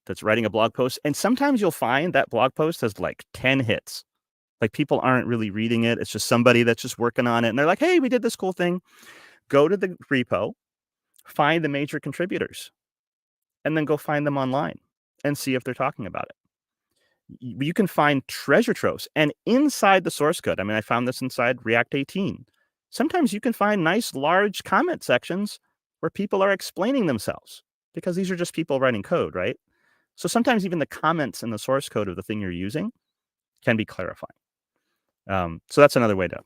that's writing a blog post. And sometimes you'll find that blog post has like 10 hits. Like people aren't really reading it. It's just somebody that's just working on it. And they're like, hey, we did this cool thing. Go to the repo, find the major contributors, and then go find them online and see if they're talking about it. You can find treasure troves. And inside the source code, I mean, I found this inside React 18. Sometimes you can find nice, large comment sections where people are explaining themselves because these are just people writing code, right? So sometimes even the comments in the source code of the thing you're using can be clarifying. So that's another way to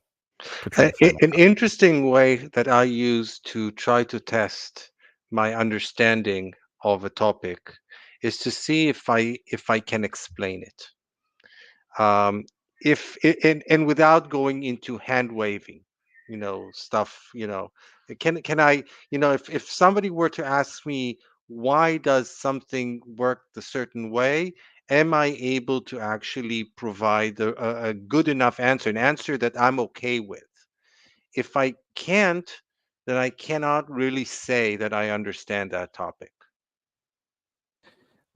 try to find An interesting way that I use to try to test my understanding of a topic is to see if I can explain it. If and without going into hand waving, stuff, can I, if somebody were to ask me why does something work a certain way, am I able to actually provide a good enough answer, an answer that I'm okay with? If I can't, then I cannot really say that I understand that topic.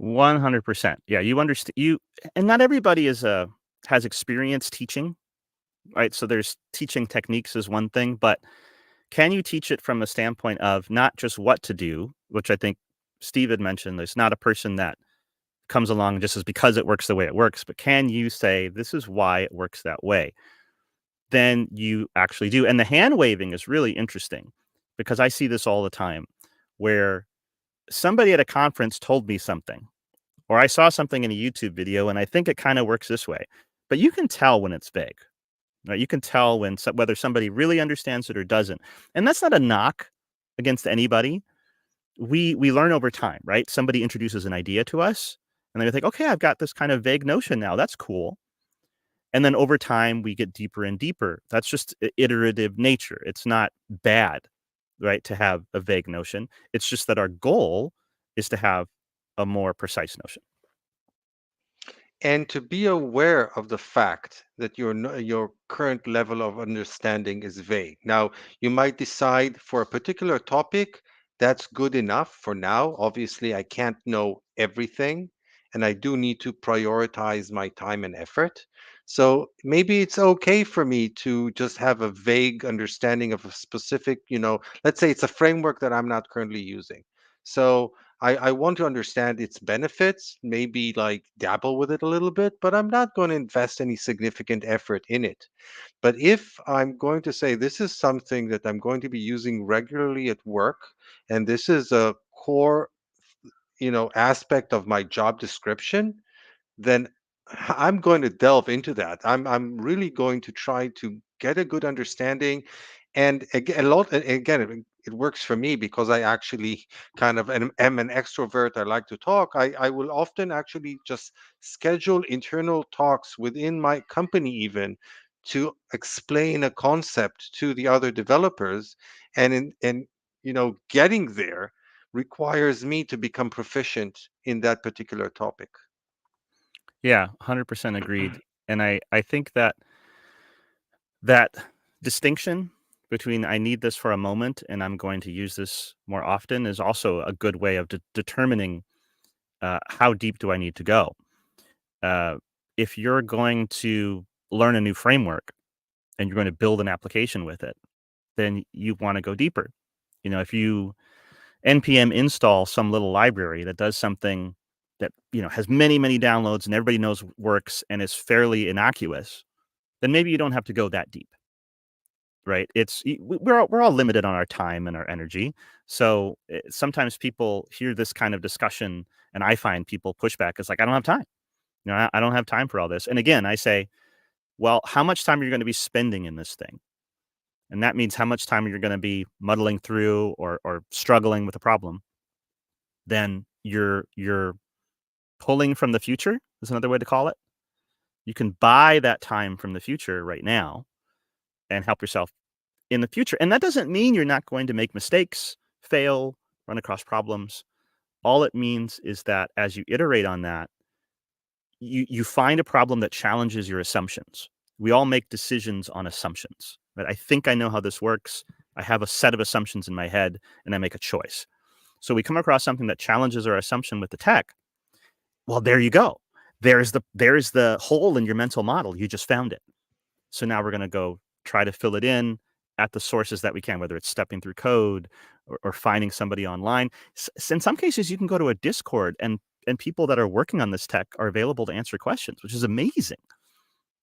100%. Yeah, you understand and not everybody has experience teaching, right? So there's teaching techniques is one thing, but can you teach it from a standpoint of not just what to do, which I think Steve had mentioned, there's not a person that comes along just as because it works the way it works, but can you say this is why it works that way? Then you actually do. And the hand waving is really interesting because I see this all the time where somebody at a conference told me something, or I saw something in a YouTube video and I think it kind of works this way. But you can tell when it's vague, right? You can tell whether somebody really understands it or doesn't. And that's not a knock against anybody. We learn over time, right? Somebody introduces an idea to us and they think, okay, I've got this kind of vague notion now. That's cool. And then over time, we get deeper and deeper. That's just iterative nature. It's not bad, right, to have a vague notion. It's just that our goal is to have a more precise notion. And to be aware of the fact that your current level of understanding is vague. Now, you might decide for a particular topic that's good enough for now. Obviously, I can't know everything, and I do need to prioritize my time and effort. So maybe it's okay for me to just have a vague understanding of a specific, let's say it's a framework that I'm not currently using. So I want to understand its benefits, maybe like dabble with it a little bit, but I'm not going to invest any significant effort in it. But if I'm going to say this is something that I'm going to be using regularly at work, and this is a core, aspect of my job description, then I'm going to delve into that. I'm really going to try to get a good understanding. And again, it works for me because I actually kind of am an extrovert. I like to talk. I will often actually just schedule internal talks within my company, even to explain a concept to the other developers. And getting there requires me to become proficient in that particular topic. Yeah, 100% agreed. And I think that distinction between I need this for a moment and I'm going to use this more often is also a good way of determining how deep do I need to go. If you're going to learn a new framework and you're going to build an application with it, then you want to go deeper. If you npm install some little library that does something that has many downloads and everybody knows works and is fairly innocuous, then maybe you don't have to go that deep, right? We're all limited on our time and our energy. So sometimes people hear this kind of discussion and I find people push back. It's like, I don't have time. I don't have time for all this. And again, I say, well, how much time are you going to be spending in this thing? And that means how much time you're going to be muddling through or struggling with a problem. Then you're pulling from the future is another way to call it. You can buy that time from the future right now and help yourself in the future. And that doesn't mean you're not going to make mistakes, fail, run across problems. All it means is that as you iterate on that, you find a problem that challenges your assumptions. We all make decisions on assumptions, right? I think I know how this works. I have a set of assumptions in my head and I make a choice. So we come across something that challenges our assumption with the tech Well, there you go. There's the hole in your mental model. You just found it. So now we're going to go try to fill it in at the sources that we can, whether it's stepping through code or finding somebody online. In some cases, you can go to a Discord and people that are working on this tech are available to answer questions, which is amazing,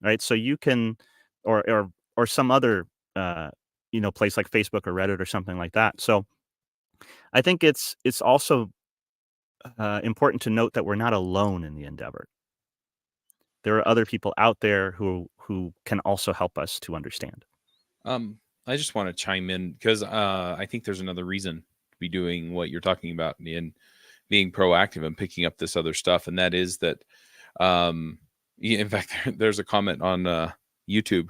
right? So you can, or some other, place like Facebook or Reddit or something like that. So I think it's also important to note that we're not alone in the endeavor. There are other people out there who can also help us to understand. I just want to chime in because I think there's another reason to be doing what you're talking about and being proactive and picking up this other stuff, and that is that, in fact, there's a comment on YouTube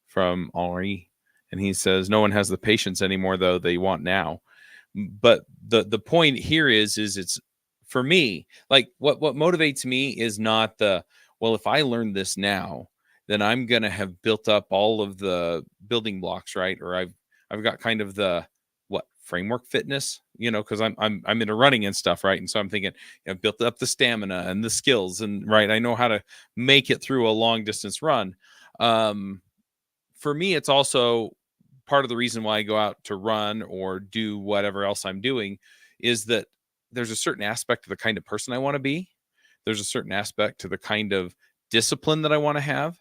from Henri, and he says, "No one has the patience anymore, though they want now." But the point here is it's for me, like what motivates me is not well, if I learn this now, then I'm going to have built up all of the building blocks, right? Or I've got kind of the framework fitness, because I'm into running and stuff, right? And so I'm thinking, I've built up the stamina and the skills, and right, I know how to make it through a long distance run. For me, it's also part of the reason why I go out to run or do whatever else I'm doing is that there's a certain aspect of the kind of person I want to be. There's a certain aspect to the kind of discipline that I want to have.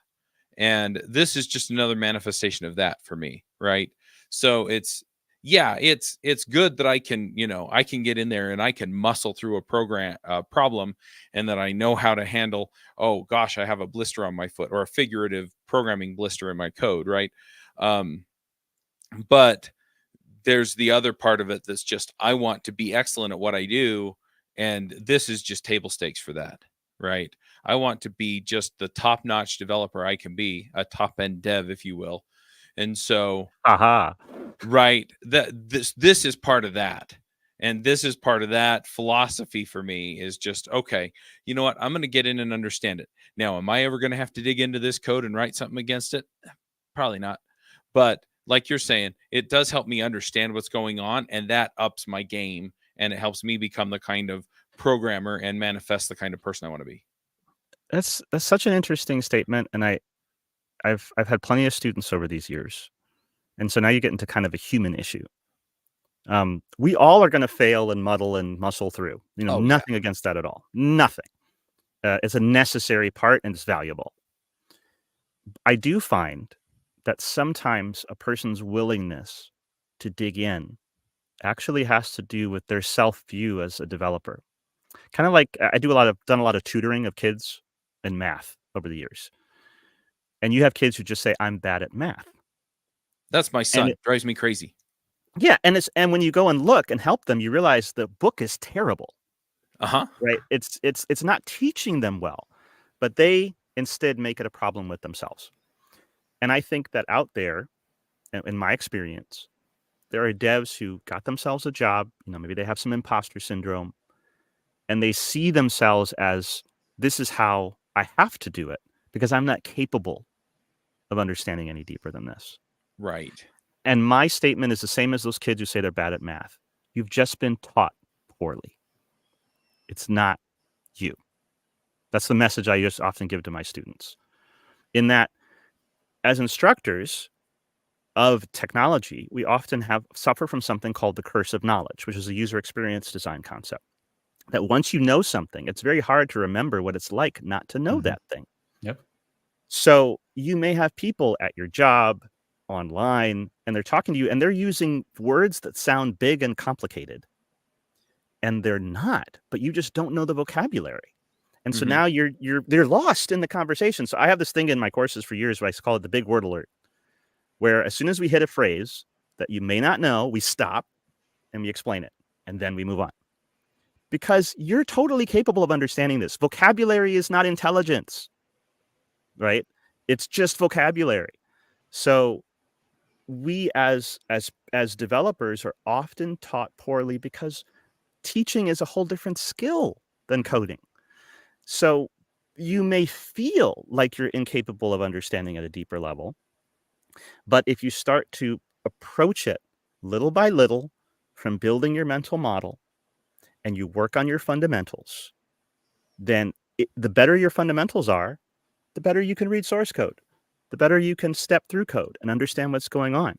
And this is just another manifestation of that for me, right? So it's good that I can, I can get in there and I can muscle through a problem, and that I know how to handle, oh gosh, I have a blister on my foot, or a figurative programming blister in my code, right? But there's the other part of it that's just, I want to be excellent at what I do. And this is just table stakes for that, right? I want to be just the top-notch developer I can be, a top-end dev, if you will. And so, right, this is part of that. And this is part of that philosophy for me is just, okay, you know what? I'm going to get in and understand it. Now, am I ever going to have to dig into this code and write something against it? Probably not. But like you're saying, it does help me understand what's going on, and that ups my game, and it helps me become the kind of programmer and manifest the kind of person I want to be. That's such an interesting statement, and I've had plenty of students over these years, and so now you get into kind of a human issue. We all are going to fail and muddle and muscle through. Nothing against that at all. Nothing. It's a necessary part, and it's valuable. I do find that sometimes a person's willingness to dig in actually has to do with their self-view as a developer. Kind of like done a lot of tutoring of kids in math over the years. And you have kids who just say, I'm bad at math. That's my son. It drives me crazy. Yeah. And when you go and look and help them, you realize the book is terrible. Right. It's not teaching them well, but they instead make it a problem with themselves. And I think that out there, in my experience, there are devs who got themselves a job, maybe they have some imposter syndrome, and they see themselves as, this is how I have to do it because I'm not capable of understanding any deeper than this. Right. And my statement is the same as those kids who say they're bad at math. You've just been taught poorly. It's not you. That's the message I just often give to my students. In that, as instructors of technology, we often suffer from something called the curse of knowledge, which is a user experience design concept. That once you know something, it's very hard to remember what it's like not to know that thing. Yep. So you may have people at your job, online, and they're talking to you, and they're using words that sound big and complicated. And they're not, but you just don't know the vocabulary. And so now they're lost in the conversation. So I have this thing in my courses for years where I call it the big word alert, where as soon as we hit a phrase that you may not know, we stop and we explain it, and then we move on. Because you're totally capable of understanding this. Vocabulary is not intelligence, right? It's just vocabulary. So we as developers are often taught poorly because teaching is a whole different skill than coding. So you may feel like you're incapable of understanding at a deeper level, but if you start to approach it little by little from building your mental model and you work on your fundamentals, then the better your fundamentals are, the better you can read source code, the better you can step through code and understand what's going on.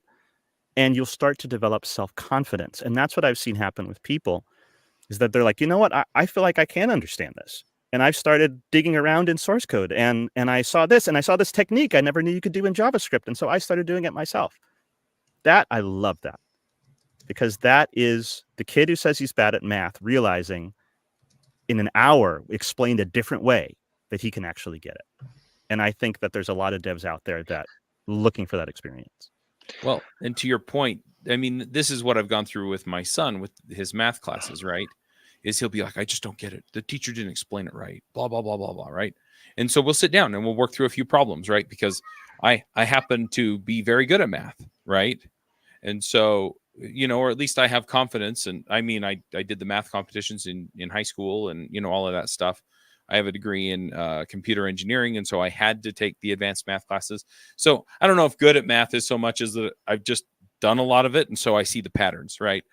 And you'll start to develop self-confidence. And that's what I've seen happen with people, is that they're like, you know what, I feel like I can understand this. And I've started digging around in source code, and I saw this, and I saw this technique I never knew you could do in JavaScript. And so I started doing it myself. I love that, because that is the kid who says he's bad at math realizing in an hour explained a different way that he can actually get it. And I think that there's a lot of devs out there that looking for that experience. Well, and to your point, I mean, this is what I've gone through with my son with his math classes, right? Is he'll be like, I just don't get it. The teacher didn't explain it right, blah, blah, blah, blah, blah, right? And so we'll sit down and we'll work through a few problems, right? Because I happen to be very good at math, right? And so, you know, or at least I have confidence. And I mean, I did the math competitions in high school and, you know, all of that stuff. I have a degree in computer engineering, and so I had to take the advanced math classes. So I don't know if good at math is so much as that I've just done a lot of it, and so I see the patterns, right?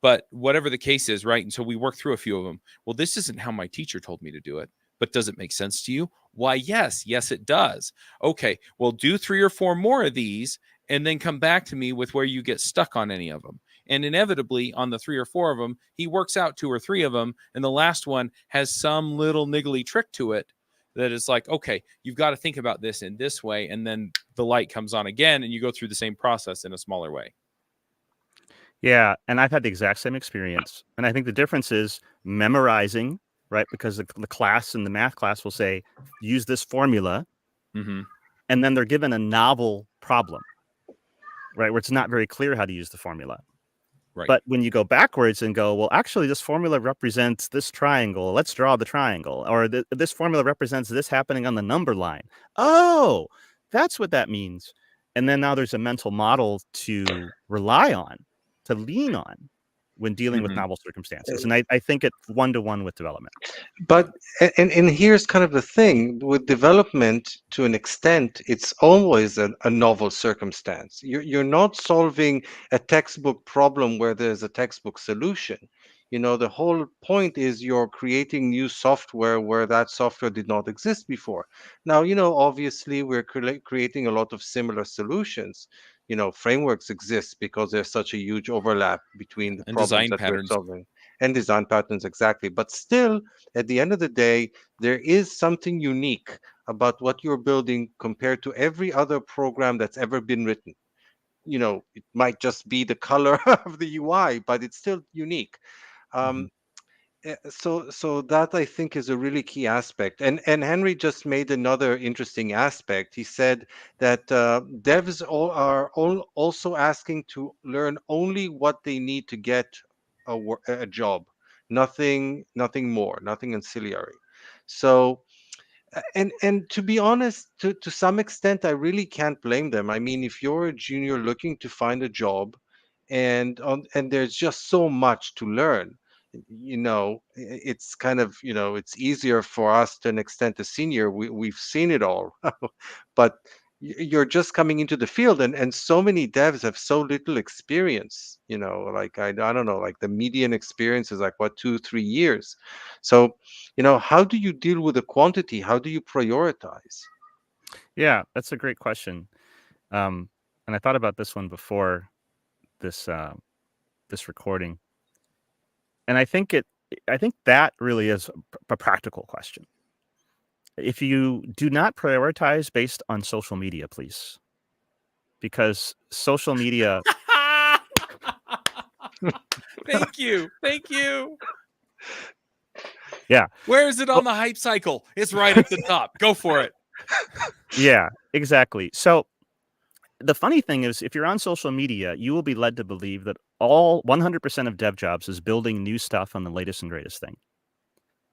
But whatever the case is, right? And so we work through a few of them. Well, this isn't how my teacher told me to do it, but does it make sense to you? Why, yes, it does. Okay, well, do 3 or 4 more of these, and then come back to me with where you get stuck on any of them. And inevitably, on the 3 or 4 of them, he works out 2 or 3 of them. And the last one has some little niggly trick to it that is like, okay, you've got to think about this in this way. And then the light comes on again, and you go through the same process in a smaller way. Yeah. And I've had the exact same experience. And I think the difference is memorizing, right? Because the class in the math class will say, use this formula. Mm-hmm. And then they're given a novel problem, right? Where it's not very clear how to use the formula. Right. But when you go backwards and go, well, actually, this formula represents this triangle. Let's draw the triangle. Or this formula represents this happening on the number line. Oh, that's what that means. And then now there's a mental model to rely on, to lean on when dealing with novel circumstances. And I think it's one-to-one with development. But and here's kind of the thing with development, to an extent, it's always a novel circumstance. You're not solving a textbook problem where there's a textbook solution. You know, the whole point is you're creating new software where that software did not exist before. Now, you know, obviously we're creating a lot of similar solutions. You know, frameworks exist because there's such a huge overlap between the And problems design that we're patterns. solving. And design patterns, exactly. But still, at the end of the day, there is something unique about what you're building compared to every other program that's ever been written. You know, it might just be the color of the UI, but it's still unique. Um, so that I think is a really key aspect. And Henry just made another interesting aspect. He said that devs are also asking to learn only what they need to get a job, nothing more, nothing ancillary. So and to be honest, to some extent, I really can't blame them. I mean, if you're a junior looking to find a job, and there's just so much to learn, you know, it's kind of, you know, it's easier for us to an extent. A senior, we've seen it all, but you're just coming into the field, and so many devs have so little experience. You know, like I don't know, like the median experience is like what, 2 3 years. So, you know, how do you deal with the quantity? How do you prioritize? Yeah, that's a great question. And I thought about this one before this this recording. And I think that really is a practical question. If you do not prioritize based on social media, please, because social media. Thank you. Yeah. Where is it on the hype cycle? It's right at the top. Go for it. Yeah, exactly. So the funny thing is, if you're on social media, you will be led to believe that all 100% of dev jobs is building new stuff on the latest and greatest thing.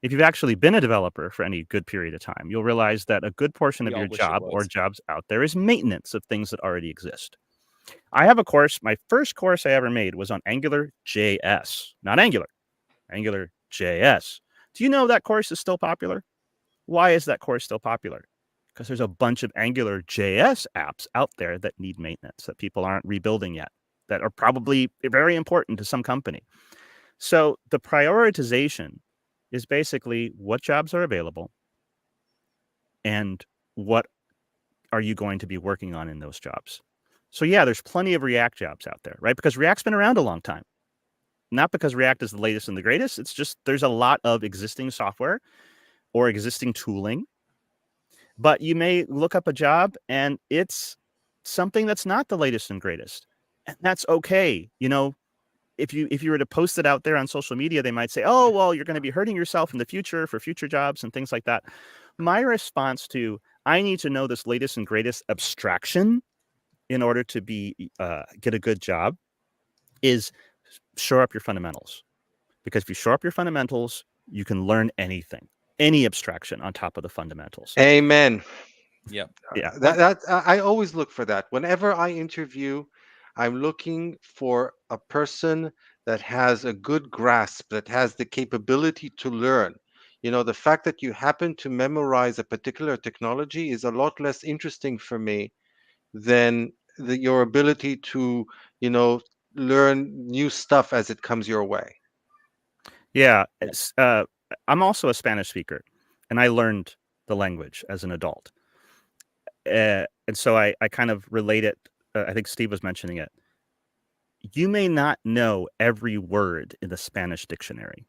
If you've actually been a developer for any good period of time, you'll realize that a good portion of your job or jobs out there is maintenance of things that already exist. I have a course. My first course I ever made was on Angular JS, not Angular, Angular JS. Do you know that course is still popular? Why is that course still popular? Because there's a bunch of Angular JS apps out there that need maintenance that people aren't rebuilding yet, that are probably very important to some company. So the prioritization is basically what jobs are available and what are you going to be working on in those jobs. So yeah, there's plenty of React jobs out there, right? Because React's been around a long time. Not because React is the latest and the greatest. It's just there's a lot of existing software or existing tooling. But you may look up a job and it's something that's not the latest and greatest. And that's okay. You know, if you were to post it out there on social media, they might say, oh, well, you're going to be hurting yourself in the future for future jobs and things like that. My response to, I need to know this latest and greatest abstraction in order to get a good job is shore up your fundamentals. Because if you shore up your fundamentals, you can learn anything, any abstraction on top of the fundamentals. Amen. Yep. Yeah. I always look for that. Whenever I interview, I'm looking for a person that has a good grasp, that has the capability to learn. You know, the fact that you happen to memorize a particular technology is a lot less interesting for me than your ability to, you know, learn new stuff as it comes your way. Yeah. I'm also a Spanish speaker, and I learned the language as an adult. And so I kind of relate it. I think Steve was mentioning it. You may not know every word in the Spanish dictionary.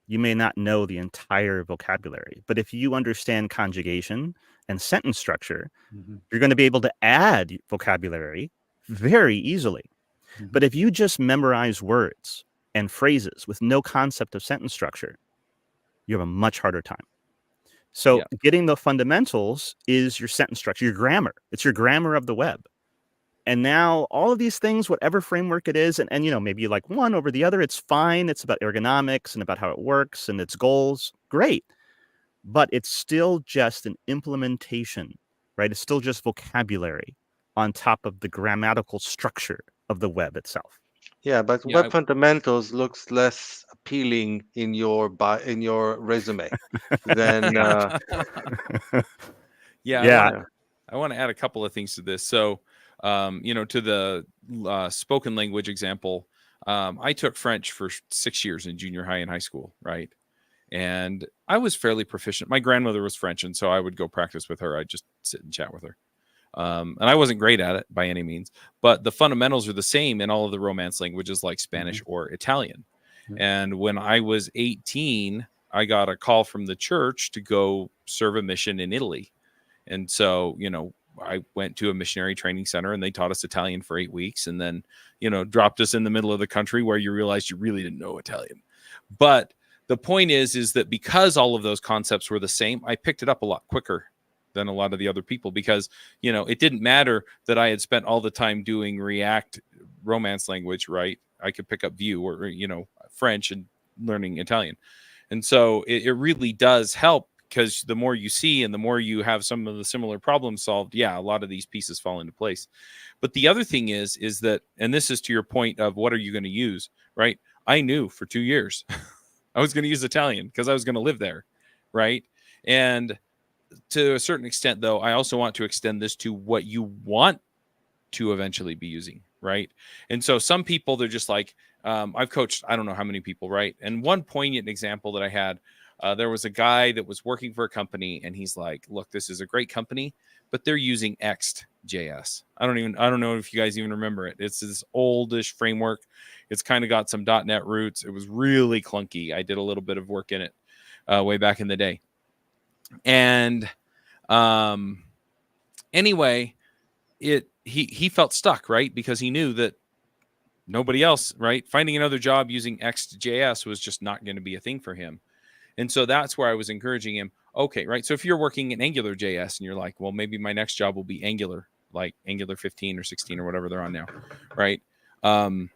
You may not know the entire vocabulary, but if you understand conjugation and sentence structure, you're going to be able to add vocabulary very easily. But if you just memorize words and phrases with no concept of sentence structure, you have a much harder time. So getting the fundamentals is your sentence structure, your grammar. It's your grammar of the web. And now all of these things, whatever framework it is, and you know, maybe you like one over the other, it's fine. It's about ergonomics and about how it works and its goals. Great. But it's still just an implementation, right? It's still just vocabulary on top of the grammatical structure of the web itself. Yeah, but web fundamentals looks less appealing in your resume than I want to add a couple of things to this. So, you know, to the spoken language example, I took French for 6 years in junior high and high school, right? And I was fairly proficient. My grandmother was French, and so I would go practice with her. I'd just sit and chat with her. And I wasn't great at it by any means, but the fundamentals are the same in all of the Romance languages like Spanish or Italian. And when I was 18, I got a call from the church to go serve a mission in Italy. And so, you know, I went to a missionary training center and they taught us Italian for 8 weeks and then, you know, dropped us in the middle of the country where you realized you really didn't know Italian. But the point is that because all of those concepts were the same, I picked it up a lot quicker than a lot of the other people because, you know, it didn't matter that I had spent all the time doing React Romance language, right? I could pick up Vue or, you know, French and learning Italian. And so it really does help because the more you see and the more you have some of the similar problems solved, a lot of these pieces fall into place. But the other thing is that, and this is to your point of what are you going to use, right? I knew for 2 years I was going to use Italian because I was going to live there, right? And to a certain extent, though, I also want to extend this to what you want to eventually be using, right? And so some people, they're just like, I've coached, I don't know how many people, right? And one poignant example that I had, there was a guy that was working for a company and he's like, look, this is a great company, but they're using Next.js. I don't know if you guys even remember it. It's this oldish framework. It's kind of got some .NET roots. It was really clunky. I did a little bit of work in it way back in the day. And anyway, he felt stuck, right? Because he knew that nobody else, right? Finding another job using Next.js was just not going to be a thing for him. And so that's where I was encouraging him. Okay, right. So if you're working in AngularJS and you're like, well, maybe my next job will be Angular, like Angular 15 or 16 or whatever they're on now, right? Go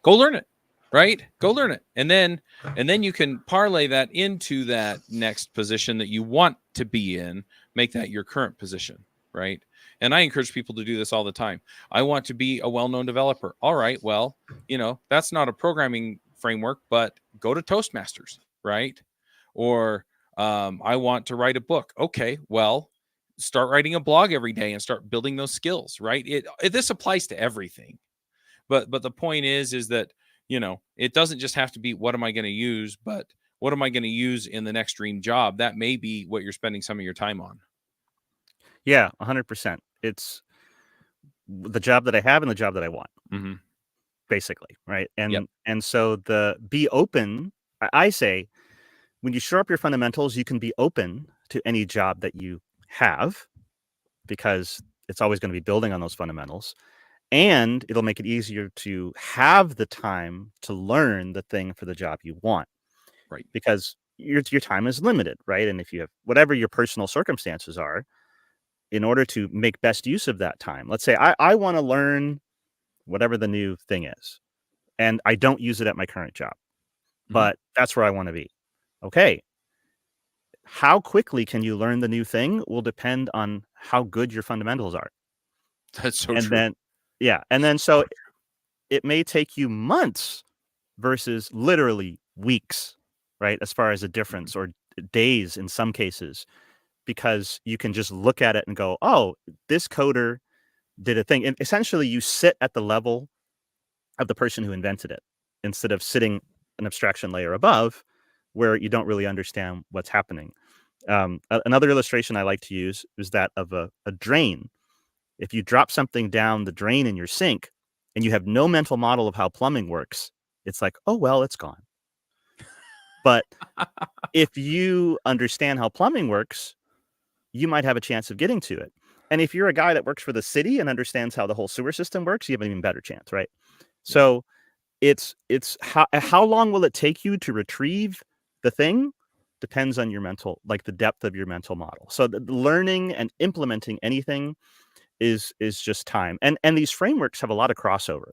learn it, right? Go learn it. And then you can parlay that into that next position that you want to be in, make that your current position, right? And I encourage people to do this all the time. I want to be a well-known developer. All right, well, you know, that's not a programming framework, but go to Toastmasters, right? Or I want to write a book. Okay, well, start writing a blog every day and start building those skills, right? This applies to everything. But the point is that, you know, it doesn't just have to be what am I going to use, but what am I going to use in the next dream job? That may be what you're spending some of your time on. Yeah, 100%. It's the job that I have and the job that I want, Mm-hmm. basically, right? Yep. And so be open. I say, when you shore up your fundamentals, you can be open to any job that you have, because it's always going to be building on those fundamentals, and it'll make it easier to have the time to learn the thing for the job you want, Right. because your time is limited, right? And if you have whatever your personal circumstances are, in order to make best use of that time, let's say I want to learn whatever the new thing is, and I don't use it at my current job, but that's where I want to be. Okay. How quickly can you learn the new thing will depend on how good your fundamentals are. That's so And true. then, yeah. And then, so it may take you months versus literally weeks, right? As far as a difference, or days in some cases, because you can just look at it and go, oh, this coder did a thing. And essentially you sit at the level of the person who invented it, instead of sitting an abstraction layer above where you don't really understand what's happening. Another illustration I like to use is that of a drain. If you drop something down the drain in your sink and you have no mental model of how plumbing works, it's like, oh, well, it's gone. But if you understand how plumbing works, you might have a chance of getting to it. And if you're a guy that works for the city and understands how the whole sewer system works, you have an even better chance, right? So it's how long will it take you to retrieve the thing depends on your mental, like the depth of your mental model. So the learning and implementing anything is just time. And these frameworks have a lot of crossover.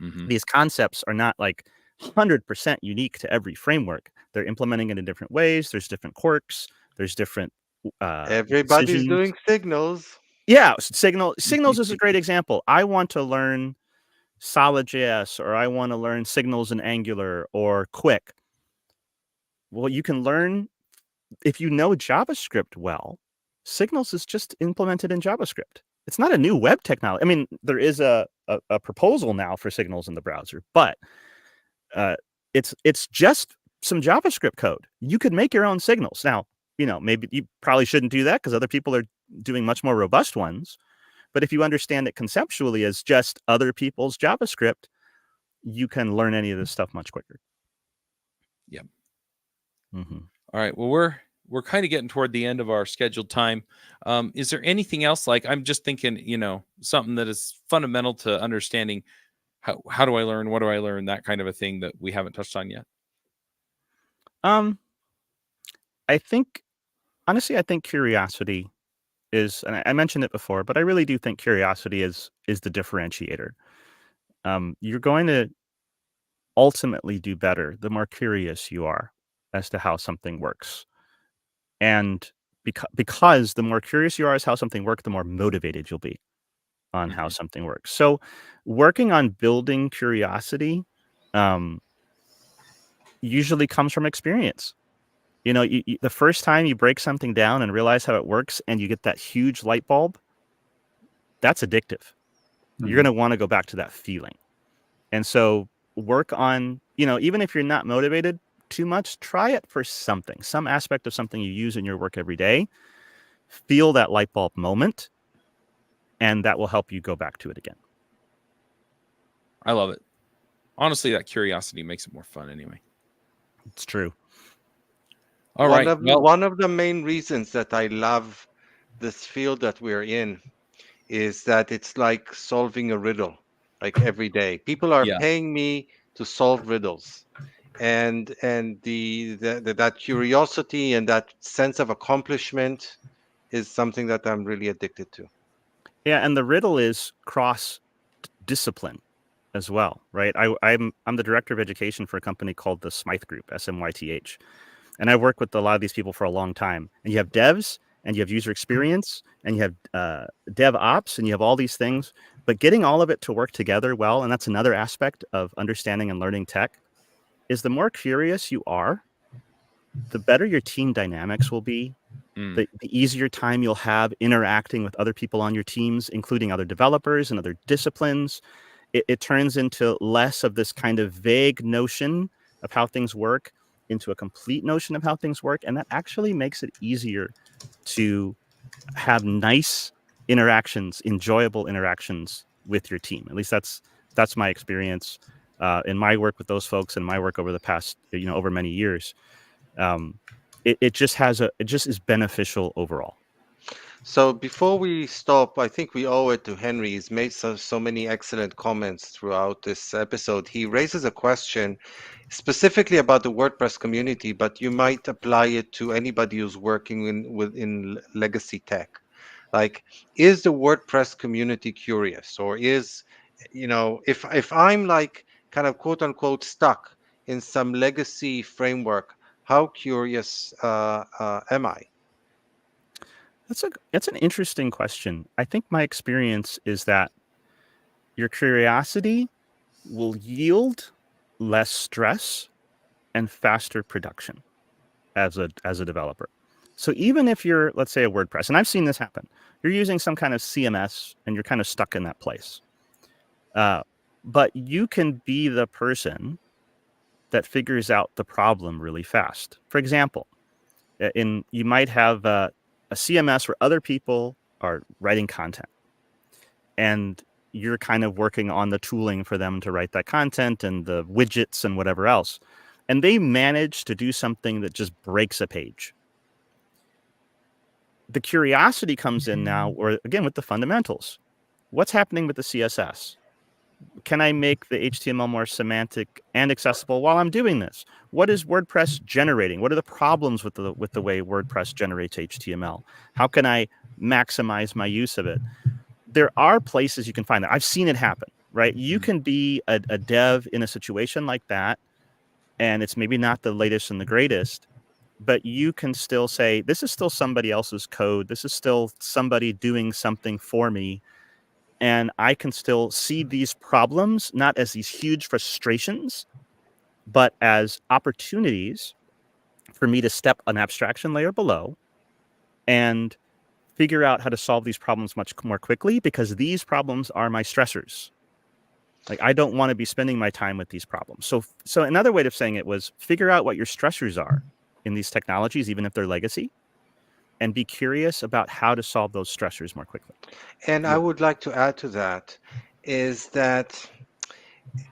Mm-hmm. These concepts are not like 100% unique to every framework. They're implementing it in different ways. There's different quirks. There's different Everybody's decisions. doing signals. Yeah, signals is a great example. I want to learn Solid.js, or I want to learn signals in Angular or Quick. Well, you can learn, if you know JavaScript well, signals is just implemented in JavaScript. It's not a new web technology. I mean, there is a proposal now for signals in the browser, but it's just some JavaScript code. You could make your own signals. Now, maybe you probably shouldn't do that because other people are doing much more robust ones. But if you understand it conceptually as just other people's JavaScript, you can learn any of this stuff much quicker. Yep. Mm-hmm. All right. Well, we're kind of getting toward the end of our scheduled time. Is there anything else? Like, I'm just thinking, something that is fundamental to understanding how do I learn? What do I learn? That kind of a thing that we haven't touched on yet. I think, honestly, I think curiosity is, and I mentioned it before, but I really do think curiosity is the differentiator. You're going to ultimately do better the more curious you are as to how something works. And because the more curious you are as how something works, the more motivated you'll be on how something works. So working on building curiosity usually comes from experience. The first time you break something down and realize how it works and you get that huge light bulb, that's addictive. You're going to want to go back to that feeling. And so work on, even if you're not motivated too much, try it for some aspect of something you use in your work every day. Feel that light bulb moment, and that will help you go back to it again. I love it. Honestly, that curiosity makes it more fun anyway. It's true. All right. One of the main reasons that I love this field that we're in is that it's like solving a riddle, like every day. People are paying me to solve riddles, and that curiosity and that sense of accomplishment is something that I'm really addicted to. Yeah, and the riddle is cross discipline as well, right? I'm the director of education for a company called the Smythe Group, SMYTH. And I've worked with a lot of these people for a long time. And you have devs, and you have user experience, and you have dev ops, and you have all these things. But getting all of it to work together well, and that's another aspect of understanding and learning tech, is the more curious you are, the better your team dynamics will be, the easier time you'll have interacting with other people on your teams, including other developers and other disciplines. It turns into less of this kind of vague notion of how things work into a complete notion of how things work, and that actually makes it easier to have nice interactions, enjoyable interactions with your team. At least that's my experience in my work with those folks and my work over the past, over many years. It just is beneficial overall. So before we stop, I think we owe it to Henry. He's made so many excellent comments throughout this episode. He raises a question specifically about the WordPress community, but you might apply it to anybody who's working in legacy tech. Like, is the WordPress community curious, or is, if I'm like kind of quote unquote stuck in some legacy framework, how curious am I? That's an interesting question. I think my experience is that your curiosity will yield less stress and faster production as a developer. So even if you're, let's say, a WordPress, and I've seen this happen, you're using some kind of CMS and you're kind of stuck in that place. But you can be the person that figures out the problem really fast. For example, you might have a CMS where other people are writing content, and you're kind of working on the tooling for them to write that content and the widgets and whatever else. And they manage to do something that just breaks a page. The curiosity comes in now, or again, with the fundamentals. What's happening with the CSS? Can I make the HTML more semantic and accessible while I'm doing this? What is WordPress generating? What are the problems with the way WordPress generates HTML? How can I maximize my use of it? There are places you can find that. I've seen it happen, right? You can be a dev in a situation like that, and it's maybe not the latest and the greatest, but you can still say, this is still somebody else's code. This is still somebody doing something for me. And I can still see these problems, not as these huge frustrations, but as opportunities for me to step an abstraction layer below and figure out how to solve these problems much more quickly, because these problems are my stressors. Like, I don't want to be spending my time with these problems. So another way of saying it was figure out what your stressors are in these technologies, even if they're legacy, and be curious about how to solve those stressors more quickly. And I would like to add to that is that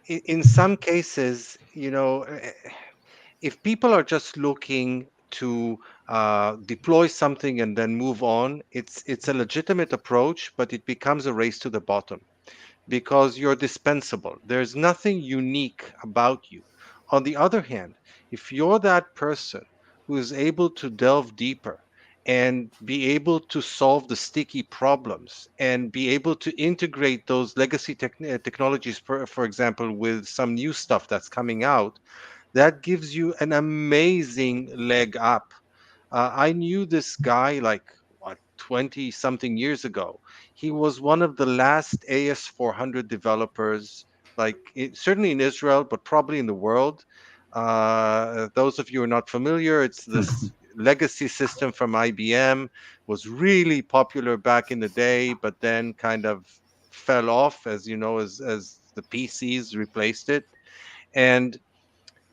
in some cases, if people are just looking to deploy something and then move on, it's a legitimate approach, but it becomes a race to the bottom because you're dispensable. There's nothing unique about you. On the other hand, if you're that person who is able to delve deeper and be able to solve the sticky problems and be able to integrate those legacy technologies, for example, with some new stuff that's coming out, that gives you an amazing leg up. I knew this guy like what 20 something years ago. He was one of the last AS400 developers, like certainly in Israel, but probably in the world. Those of you who are not familiar, it's this legacy system from IBM, was really popular back in the day, but then kind of fell off as the PCs replaced it. And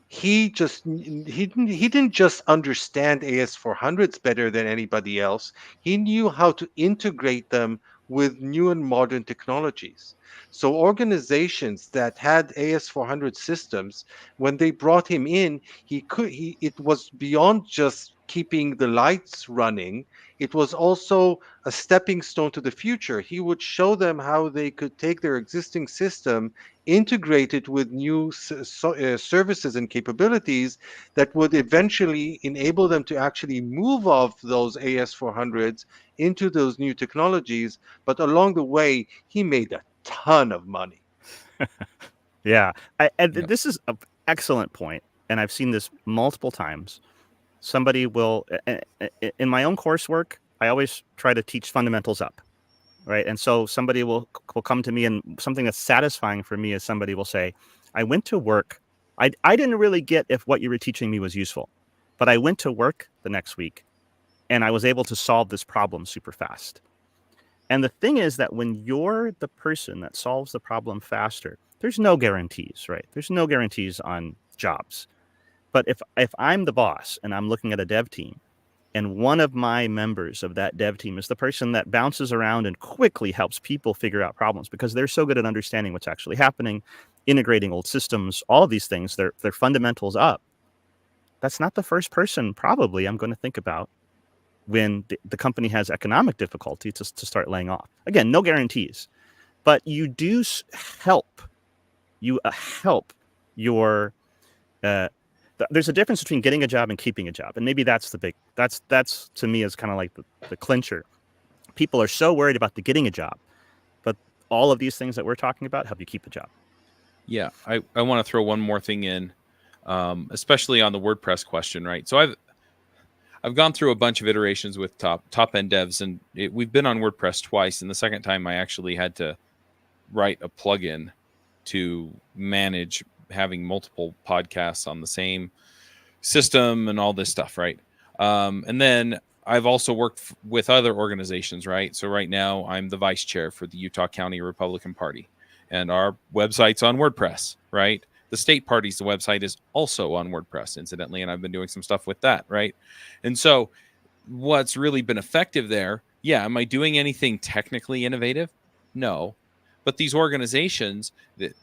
he didn't just understand AS400s better than anybody else. He knew how to integrate them with new and modern technologies. So organizations that had AS400 systems, when they brought him in, it was beyond just keeping the lights running. It was also a stepping stone to the future. He would show them how they could take their existing system, integrate it with new services and capabilities that would eventually enable them to actually move off those AS400s into those new technologies. But along the way, he made a ton of money. Yeah. This is an excellent point, and I've seen this multiple times. Somebody will, in my own coursework, I always try to teach fundamentals up, right? And so somebody will come to me, and something that's satisfying for me is somebody will say, I went to work. I didn't really get if what you were teaching me was useful, but I went to work the next week and I was able to solve this problem super fast. And the thing is that when you're the person that solves the problem faster, there's no guarantees, right? There's no guarantees on jobs. But if I'm the boss and I'm looking at a dev team, and one of my members of that dev team is the person that bounces around and quickly helps people figure out problems because they're so good at understanding what's actually happening, integrating old systems, all of these things, their fundamentals up. That's not the first person probably I'm going to think about when the company has economic difficulty to start laying off. Again, no guarantees, but you do help. You help your there's a difference between getting a job and keeping a job. And maybe that's that's to me is kind of like the clincher. People are so worried about the getting a job, but all of these things that we're talking about help you keep a job. Yeah. I want to throw one more thing in, especially on the WordPress question, right? So I've gone through a bunch of iterations with top end devs, and we've been on WordPress twice. And the second time I actually had to write a plugin to manage having multiple podcasts on the same system and all this stuff, right? And then I've also worked with other organizations, right? So right now I'm the vice chair for the Utah County Republican Party, and our website's on WordPress, right? The state party's the website is also on WordPress, incidentally, and I've been doing some stuff with that, right? And so what's really been effective there, yeah, am I doing anything technically innovative? No. But these organizations that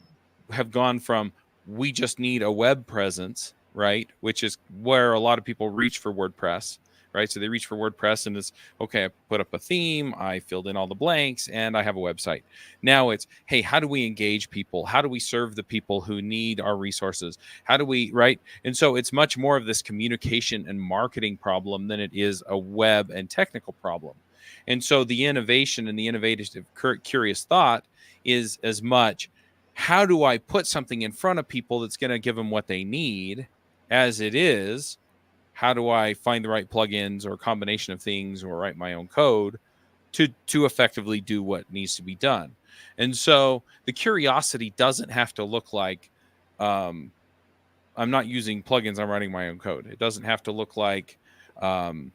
have gone from we just need a web presence, right? Which is where a lot of people reach for WordPress, right? So they reach for WordPress and it's, okay, I put up a theme, I filled in all the blanks, and I have a website. Now it's, hey, how do we engage people? How do we serve the people who need our resources? How do we, right? And so it's much more of this communication and marketing problem than it is a web and technical problem. And so the innovation and the innovative, curious thought is as much, how do I put something in front of people that's going to give them what they need, as it is, how do I find the right plugins or combination of things or write my own code to effectively do what needs to be done. And so the curiosity doesn't have to look like I'm not using plugins, I'm writing my own code. It doesn't have to look like I'm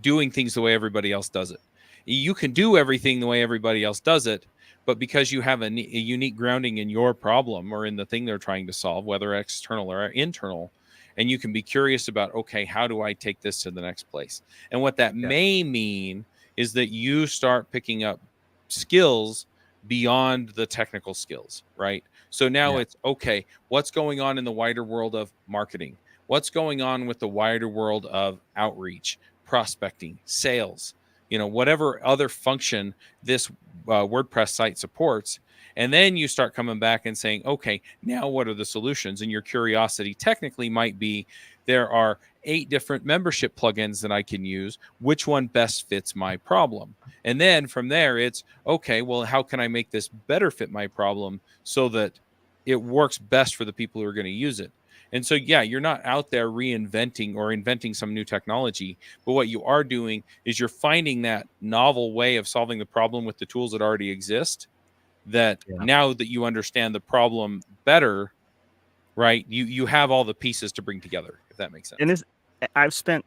doing things the way everybody else does it. You can do everything the way everybody else does it, but because you have a unique grounding in your problem or in the thing they're trying to solve, whether external or internal, and you can be curious about, okay, how do I take this to the next place? And what that may mean is that you start picking up skills beyond the technical skills, right? So now it's, okay, what's going on in the wider world of marketing? What's going on with the wider world of outreach, prospecting, sales, whatever other function this WordPress site supports. And then you start coming back and saying, okay, now what are the solutions? And your curiosity technically might be, there are 8 different membership plugins that I can use. Which one best fits my problem? And then from there, it's, okay, well, how can I make this better fit my problem so that it works best for the people who are going to use it? And so, yeah, you're not out there reinventing or inventing some new technology, but what you are doing is you're finding that novel way of solving the problem with the tools that already exist, that now that you understand the problem better, right, you have all the pieces to bring together, if that makes sense. And I've spent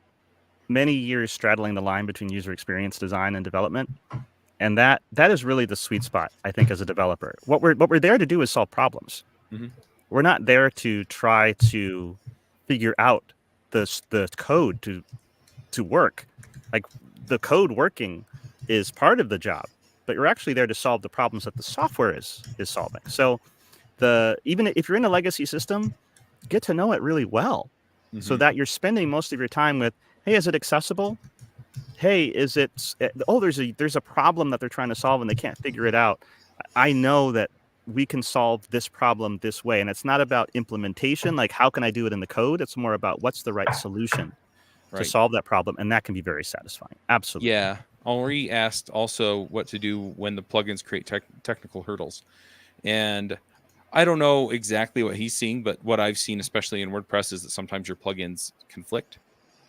many years straddling the line between user experience design and development. And that is really the sweet spot, I think, as a developer. What we're there to do is solve problems. Mm-hmm. We're not there to try to figure out the code to work. Like, the code working is part of the job, but you're actually there to solve the problems that the software is solving. So even if you're in a legacy system, get to know it really well, so that you're spending most of your time with, hey, is it accessible? Hey, is it? Oh, there's a problem that they're trying to solve and they can't figure it out. I know that we can solve this problem this way. And it's not about implementation, like how can I do it in the code? It's more about what's the right solution to solve that problem. And that can be very satisfying. Absolutely. Yeah. Henri asked also what to do when the plugins create technical hurdles. And I don't know exactly what he's seeing, but what I've seen, especially in WordPress, is that sometimes your plugins conflict,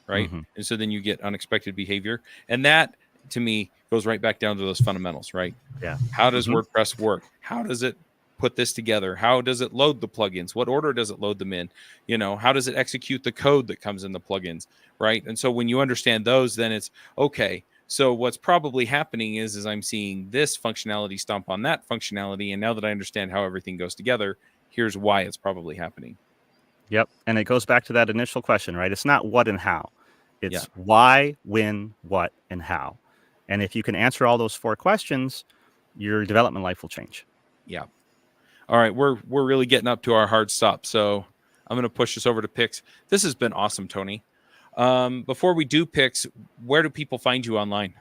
right? Mm-hmm. And so then you get unexpected behavior. And that, to me, goes right back down to those fundamentals, right? Yeah. How does WordPress work? How does it put this together? How does it load the plugins? What order does it load them in? How does it execute the code that comes in the plugins, right? And so when you understand those, then it's, okay, so what's probably happening is I'm seeing this functionality stomp on that functionality. And now that I understand how everything goes together, here's why it's probably happening. Yep. And it goes back to that initial question, right? It's not what and how. It's Yeah. why, when, what, and how. And if you can answer all those 4 questions, your development life will change. Yeah. All right, we're really getting up to our hard stop, so I'm going to push us over to picks. This has been awesome, Tony. Before we do picks, where do people find you online?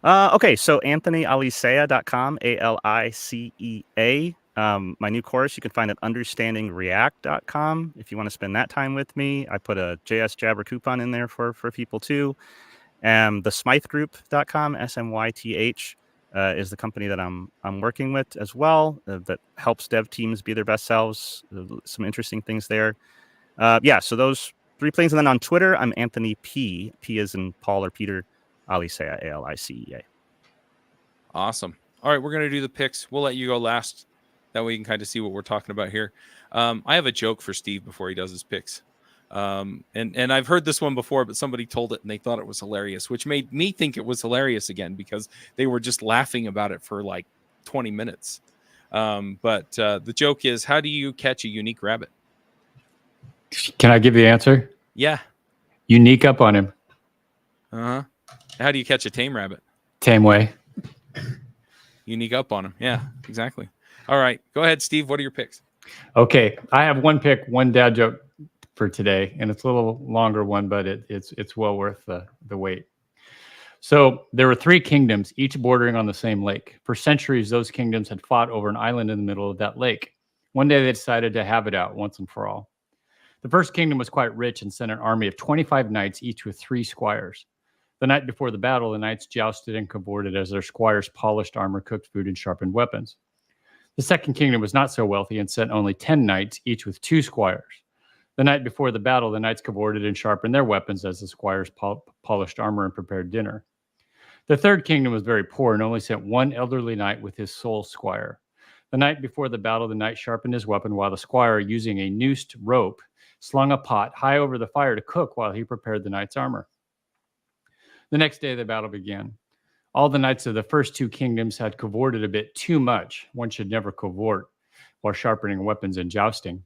Okay, so AnthonyAlicea.com, ALICEA. My new course, you can find at understandingreact.com if you want to spend that time with me. I put a JS Jabber coupon in there for people too. The smythegroup.com, SMYTH, is the company that I'm working with as well, that helps dev teams be their best selves. Some interesting things there. Yeah, so those 3 things. And then on Twitter, I'm Anthony P. P is in Paul or Peter, Alicea, ALICEA. Awesome. All right, we're going to do the picks. We'll let you go last. That way you can kind of see what we're talking about here. I have a joke for Steve before he does his picks. And I've heard this one before, but somebody told it and they thought it was hilarious, which made me think it was hilarious again because they were just laughing about it for like 20 minutes. But the joke is, how do you catch a unique rabbit? Can I give you the answer? Yeah. You sneak up on him. Uh-huh. How do you catch a tame rabbit? Tame way. You sneak up on him. Yeah, exactly. All right. Go ahead, Steve. What are your picks? Okay. I have one pick, one dad joke for today, and it's a little longer one, but it's well worth the wait. So there were 3 kingdoms, each bordering on the same lake. For centuries, those kingdoms had fought over an island in the middle of that lake. One day they decided to have it out once and for all. The first kingdom was quite rich and sent an army of 25 knights, each with 3 squires. The night before the battle, the knights jousted and cavorted as their squires polished armor, cooked food, and sharpened weapons. The second kingdom was not so wealthy and sent only 10 knights, each with 2 squires. The night before the battle, the knights cavorted and sharpened their weapons as the squires polished armor and prepared dinner. The third kingdom was very poor and only sent 1 elderly knight with his sole squire. The night before the battle, the knight sharpened his weapon while the squire, using a noosed rope, slung a pot high over the fire to cook while he prepared the knight's armor. The next day, the battle began. All the knights of the first 2 kingdoms had cavorted a bit too much. One should never cavort while sharpening weapons and jousting.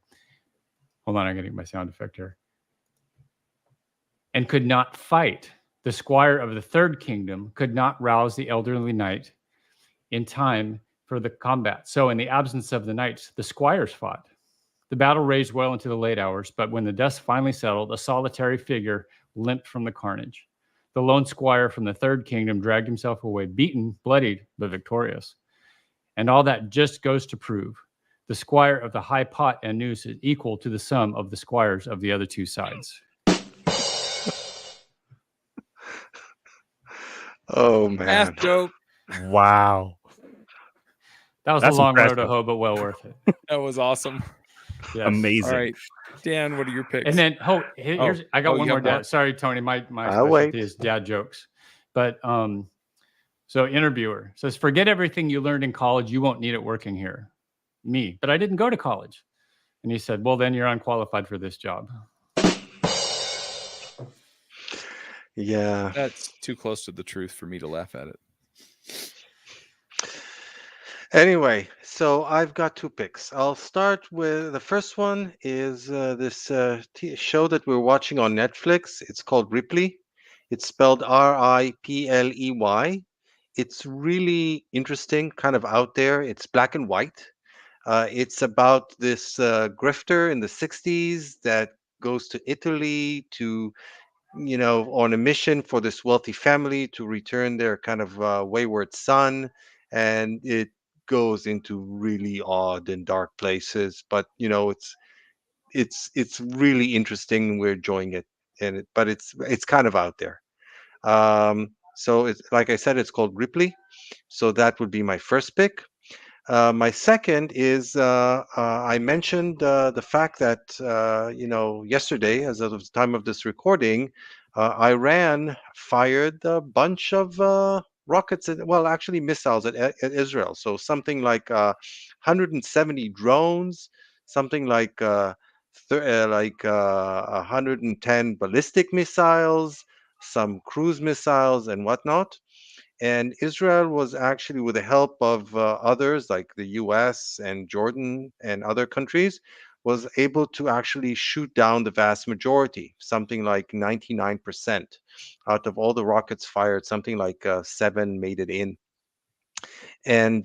Hold on, I'm going to get my sound effect here. And could not fight. The squire of the third kingdom could not rouse the elderly knight in time for the combat. So in the absence of the knights, the squires fought. The battle raged well into the late hours, but when the dust finally settled, a solitary figure limped from the carnage. The lone squire from the third kingdom dragged himself away, beaten, bloodied, but victorious. And all that just goes to prove the squire of the high pot and noose is equal to the sum of the squires of the other 2 sides. Oh man. Ass joke. Wow. That was That's a long road to impressive. hoe, but well worth it. That was awesome. Yes. Amazing. All right. Dan, what are your picks? And then, here's I got you one got more more? dad. Sorry, Tony. My I'll wait. specialty is dad jokes. But so interviewer says, forget everything you learned in college. You won't need it working here. Me, but I didn't go to college. And he said, well, then you're unqualified for this job. Yeah. That's too close to the truth for me to laugh at it. Anyway, so I've got 2 picks. I'll start with the first one is this show that we're watching on Netflix. It's called Ripley. It's spelled Ripley. It's really interesting, kind of out there. It's black and white. It's about this grifter in the 60s that goes to Italy to, on a mission for this wealthy family to return their kind of wayward son. And it goes into really odd and dark places, but it's really interesting. We're enjoying it, but it's kind of out there. So it's like I said, it's called Ripley. So that would be my first pick. My second is I mentioned the fact that yesterday, as of the time of this recording, Iran fired a bunch of rockets, well, actually missiles at Israel. So something like 170 drones, something like 110 ballistic missiles, some cruise missiles, and whatnot. And Israel was actually, with the help of others like the US and Jordan and other countries, was able to actually shoot down the vast majority, something like 99% out of all the rockets fired, something like 7 made it in. And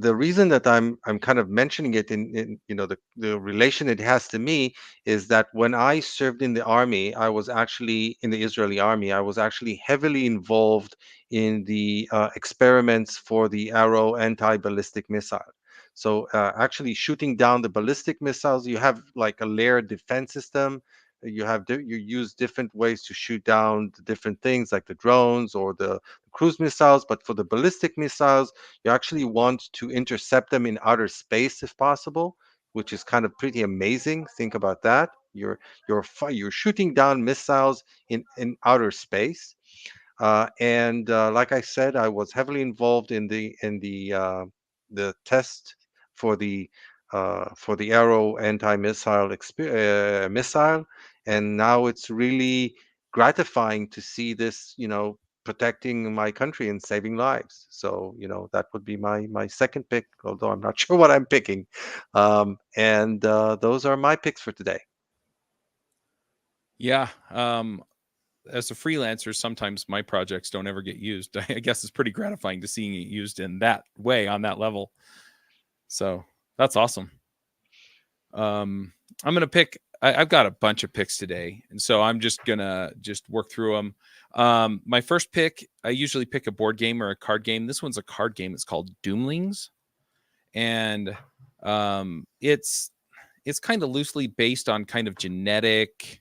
the reason that I'm kind of mentioning it in the relation it has to me is that when I served in the army, I was actually in the Israeli army. I was actually heavily involved in the experiments for the Arrow anti-ballistic missile. So actually shooting down the ballistic missiles, you have like a layered defense system. You use different ways to shoot down the different things like the drones or the cruise missiles, but for the ballistic missiles, you actually want to intercept them in outer space if possible, which is kind of pretty amazing. Think about that. You're shooting down missiles in outer space. And like I said, I was heavily involved in the test for the Arrow missile, and now it's really gratifying to see this, protecting my country and saving lives. So, that would be my second pick, although I'm not sure what I'm picking. And those are my picks for today. Yeah. As a freelancer, sometimes my projects don't ever get used. I guess it's pretty gratifying to seeing it used in that way on that level. So that's awesome. I'm gonna pick. I've got a bunch of picks today, and so I'm just gonna work through them. My first pick, I usually pick a board game or a card game. This one's a card game. It's called Doomlings, and it's kind of loosely based on kind of genetics.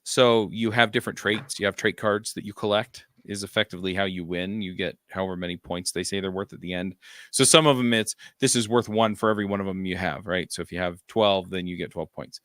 So you have different traits. You have trait cards that you collect is effectively how you win. You get however many points they say they're worth at the end. So some of them this is worth 1 for every one of them you have, right? So if you have 12, then you get 12 points.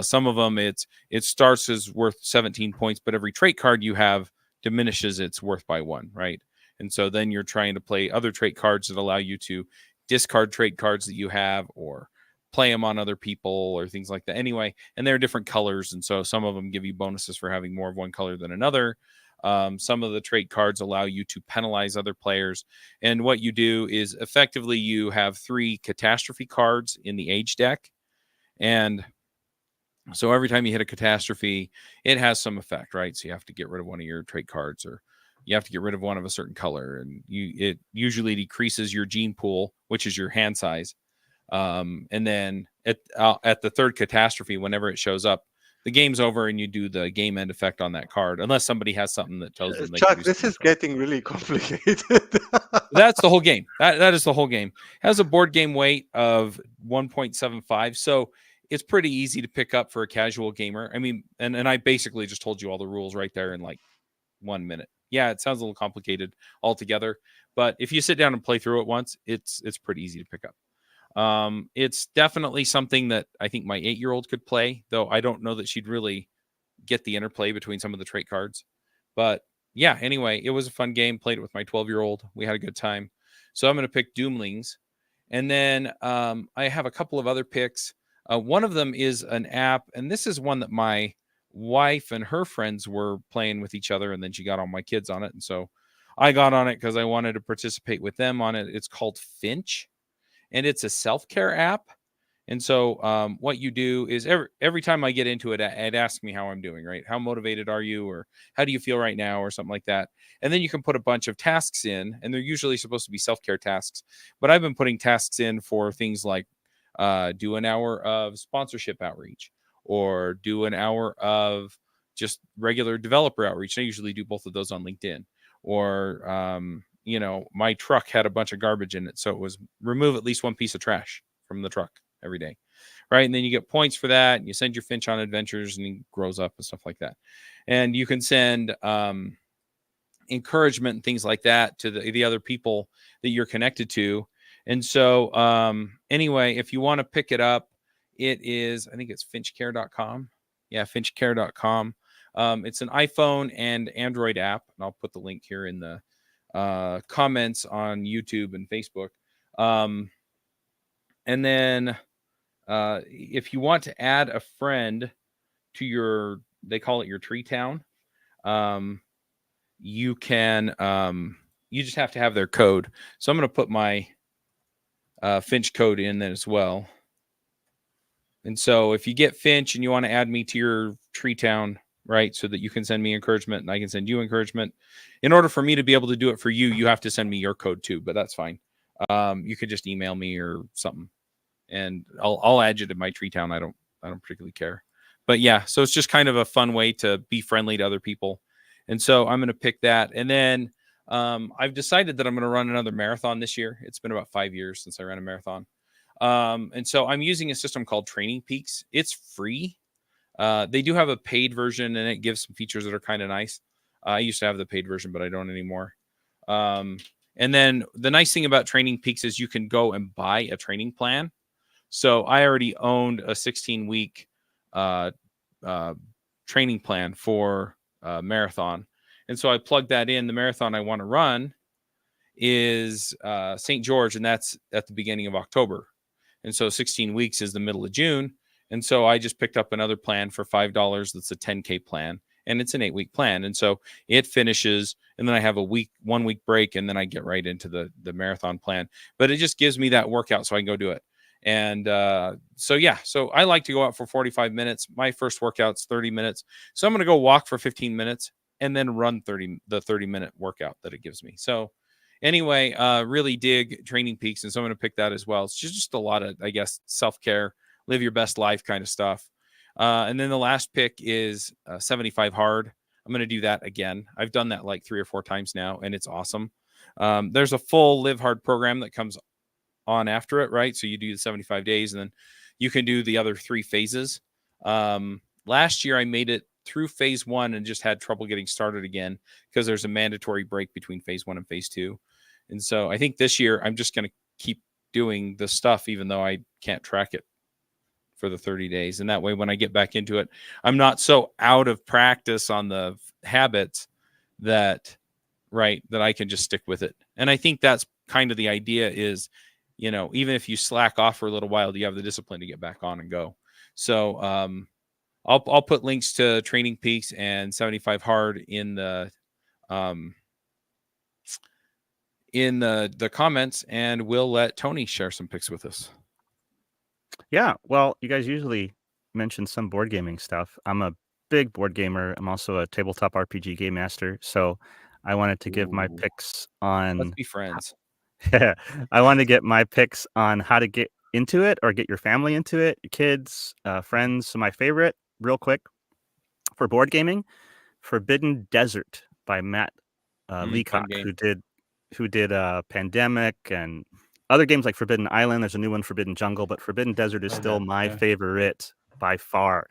Some of them it starts as worth 17 points, but every trait card you have diminishes its worth by 1, right? And so then you're trying to play other trait cards that allow you to discard trait cards that you have or play them on other people or things like that. Anyway, and they're different colors, and so some of them give you bonuses for having more of one color than another. Some of the trait cards allow you to penalize other players, and what you do is effectively you have 3 catastrophe cards in the age deck, and so every time you hit a catastrophe, it has some effect, right? So you have to get rid of one of your trait cards, or you have to get rid of one of a certain color, and it usually decreases your gene pool, which is your hand size. And then at the 3rd catastrophe, whenever it shows up, the game's over and you do the game end effect on that card, unless somebody has something that tells them they can Chuck, do this something is different. getting really complicated. That's the whole game. That is the whole game. It has a board game weight of 1.75. So it's pretty easy to pick up for a casual gamer. I mean, and I basically just told you all the rules right there in like 1 minute. Yeah, it sounds a little complicated altogether, but if you sit down and play through it once, it's pretty easy to pick up. It's definitely something that I think my 8-year-old could play, though I don't know that she'd really get the interplay between some of the trait cards. But yeah, anyway, it was a fun game. Played it with my 12-year-old. We had a good time. So I'm going to pick Doomlings. And then I have a couple of other picks. One of them is an app, and this is one that my wife and her friends were playing with each other, and then she got all my kids on it. And so I got on it because I wanted to participate with them on it. It's called Finch, and it's a self-care app. And so what you do is every time I get into it, it asks me how I'm doing, right? How motivated are you? Or how do you feel right now? Or something like that. And then you can put a bunch of tasks in, and they're usually supposed to be self-care tasks. But I've been putting tasks in for things like do an hour of sponsorship outreach or do an hour of just regular developer outreach. I usually do both of those on LinkedIn. Or my truck had a bunch of garbage in it, so it was remove at least 1 piece of trash from the truck every day, right? And then you get points for that, and you send your Finch on adventures, and he grows up and stuff like that. And you can send encouragement and things like that to the other people that you're connected to. And so anyway, if you want to pick it up, it is, I think it's finchcare.com. Yeah, finchcare.com. It's an iPhone and Android app, and I'll put the link here in the comments on YouTube and Facebook. And then if you want to add a friend to they call it your tree town, you can, you just have to have their code. So I'm going to put my Finch code in there as well. And so if you get Finch and you want to add me to your tree town, right, so that you can send me encouragement and I can send you encouragement, in order for me to be able to do it for you, you have to send me your code too, but that's fine. You could just email me or something, and I'll add you to my tree town. I don't particularly care. But yeah, so it's just kind of a fun way to be friendly to other people. And so I'm going to pick that. And then I've decided that I'm going to run another marathon this year. It's been about 5 years since I ran a marathon. And so I'm using a system called Training Peaks. It's free. They do have a paid version, and it gives some features that are kind of nice. I used to have the paid version, but I don't anymore. And then the nice thing about Training Peaks is you can go and buy a training plan. So I already owned a 16-week training plan for marathon. And so I plugged that in. The marathon I want to run is St. George, and that's at the beginning of October. And so 16 weeks is the middle of June. And so I just picked up another plan for $5. That's a 10K plan, and it's an 8-week plan. And so it finishes, and then I have a 1 week break, and then I get right into the marathon plan. But it just gives me that workout so I can go do it. And so I like to go out for 45 minutes. My first workout's 30 minutes. So I'm going to go walk for 15 minutes and then run the 30-minute workout that it gives me. So anyway, really dig Training Peaks, and so I'm going to pick that as well. It's just a lot of, I guess, self-care, live your best life kind of stuff. And then the last pick is 75 Hard. I'm going to do that again. I've done that like 3 or 4 times now, and it's awesome. There's a full Live Hard program that comes on after it, right? So you do the 75 days, and then you can do the other 3 phases. Last year I made it through phase 1 and just had trouble getting started again because there's a mandatory break between phase 1 and phase 2. And so I think this year I'm just going to keep doing the stuff, even though I can't track it for the 30 days. And that way, when I get back into it, I'm not so out of practice on the habits that I can just stick with it. And I think that's kind of the idea is, even if you slack off for a little while, you have the discipline to get back on and go. So I'll put links to Training Peaks and 75 Hard in the comments, and we'll let Tony share some picks with us. Yeah, well, you guys usually mention some board gaming stuff. I'm a big board gamer. I'm also a tabletop RPG game master, so I wanted to give my picks on. Let's be friends. I wanted to get my picks on how to get into it or get your family into it, your kids, friends. So my favorite, real quick, for board gaming, Forbidden Desert by Matt Leacock, who did Pandemic and other games like Forbidden Island. There's a new one, Forbidden Jungle, but Forbidden Desert is still my favorite by far.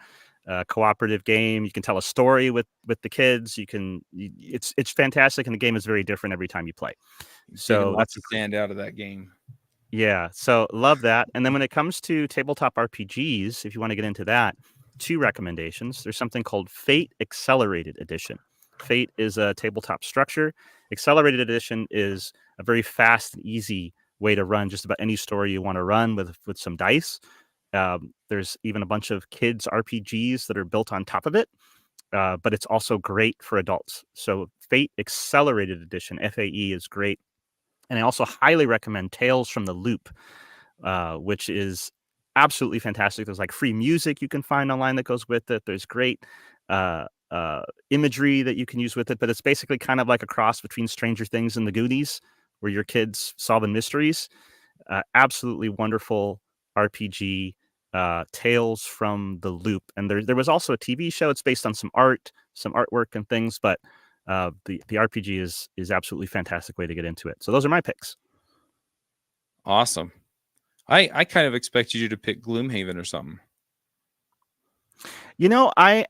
Cooperative game. You can tell a story with the kids. It's fantastic, and the game is very different every time you play. So that's a stand out of that game. Yeah, so love that. And then when it comes to tabletop RPGs, if you want to get into that, 2 recommendations. There's something called Fate Accelerated Edition. Fate is a tabletop structure. Accelerated Edition is a very fast and easy way to run just about any story you want to run with some dice. There's even a bunch of kids RPGs that are built on top of it, but it's also great for adults. So Fate Accelerated Edition, FAE, is great. And I also highly recommend Tales from the Loop, which is absolutely fantastic. There's like free music you can find online that goes with it. There's great imagery that you can use with it, but it's basically kind of like a cross between Stranger Things and the Goonies, where your kids solving mysteries. Absolutely wonderful RPG, Tales from the Loop. And there was also a TV show. It's based on some artwork and things, but the RPG is absolutely fantastic way to get into it. So those are my picks. Awesome. I kind of expected you to pick Gloomhaven or something. I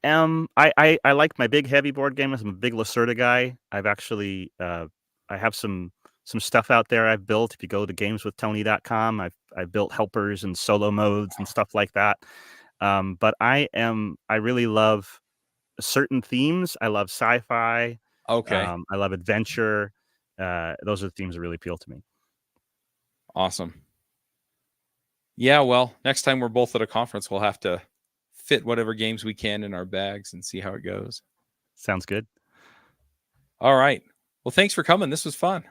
like my big heavy board games. I'm a big Lacerda guy. I've actually I have some stuff out there I've built. If you go to gameswithtony.com, I've built helpers and solo modes and stuff like that. But I really love certain themes. I love sci-fi. Okay. I love adventure. Those are the themes that really appeal to me. Awesome. Yeah, well, next time we're both at a conference, we'll have to fit whatever games we can in our bags and see how it goes. Sounds good. All right. Well, thanks for coming. This was fun.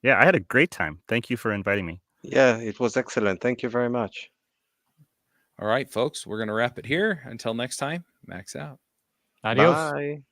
Yeah, I had a great time. Thank you for inviting me. Yeah, it was excellent. Thank you very much. All right, folks, we're going to wrap it here. Until next time, Max out. Adios. Bye.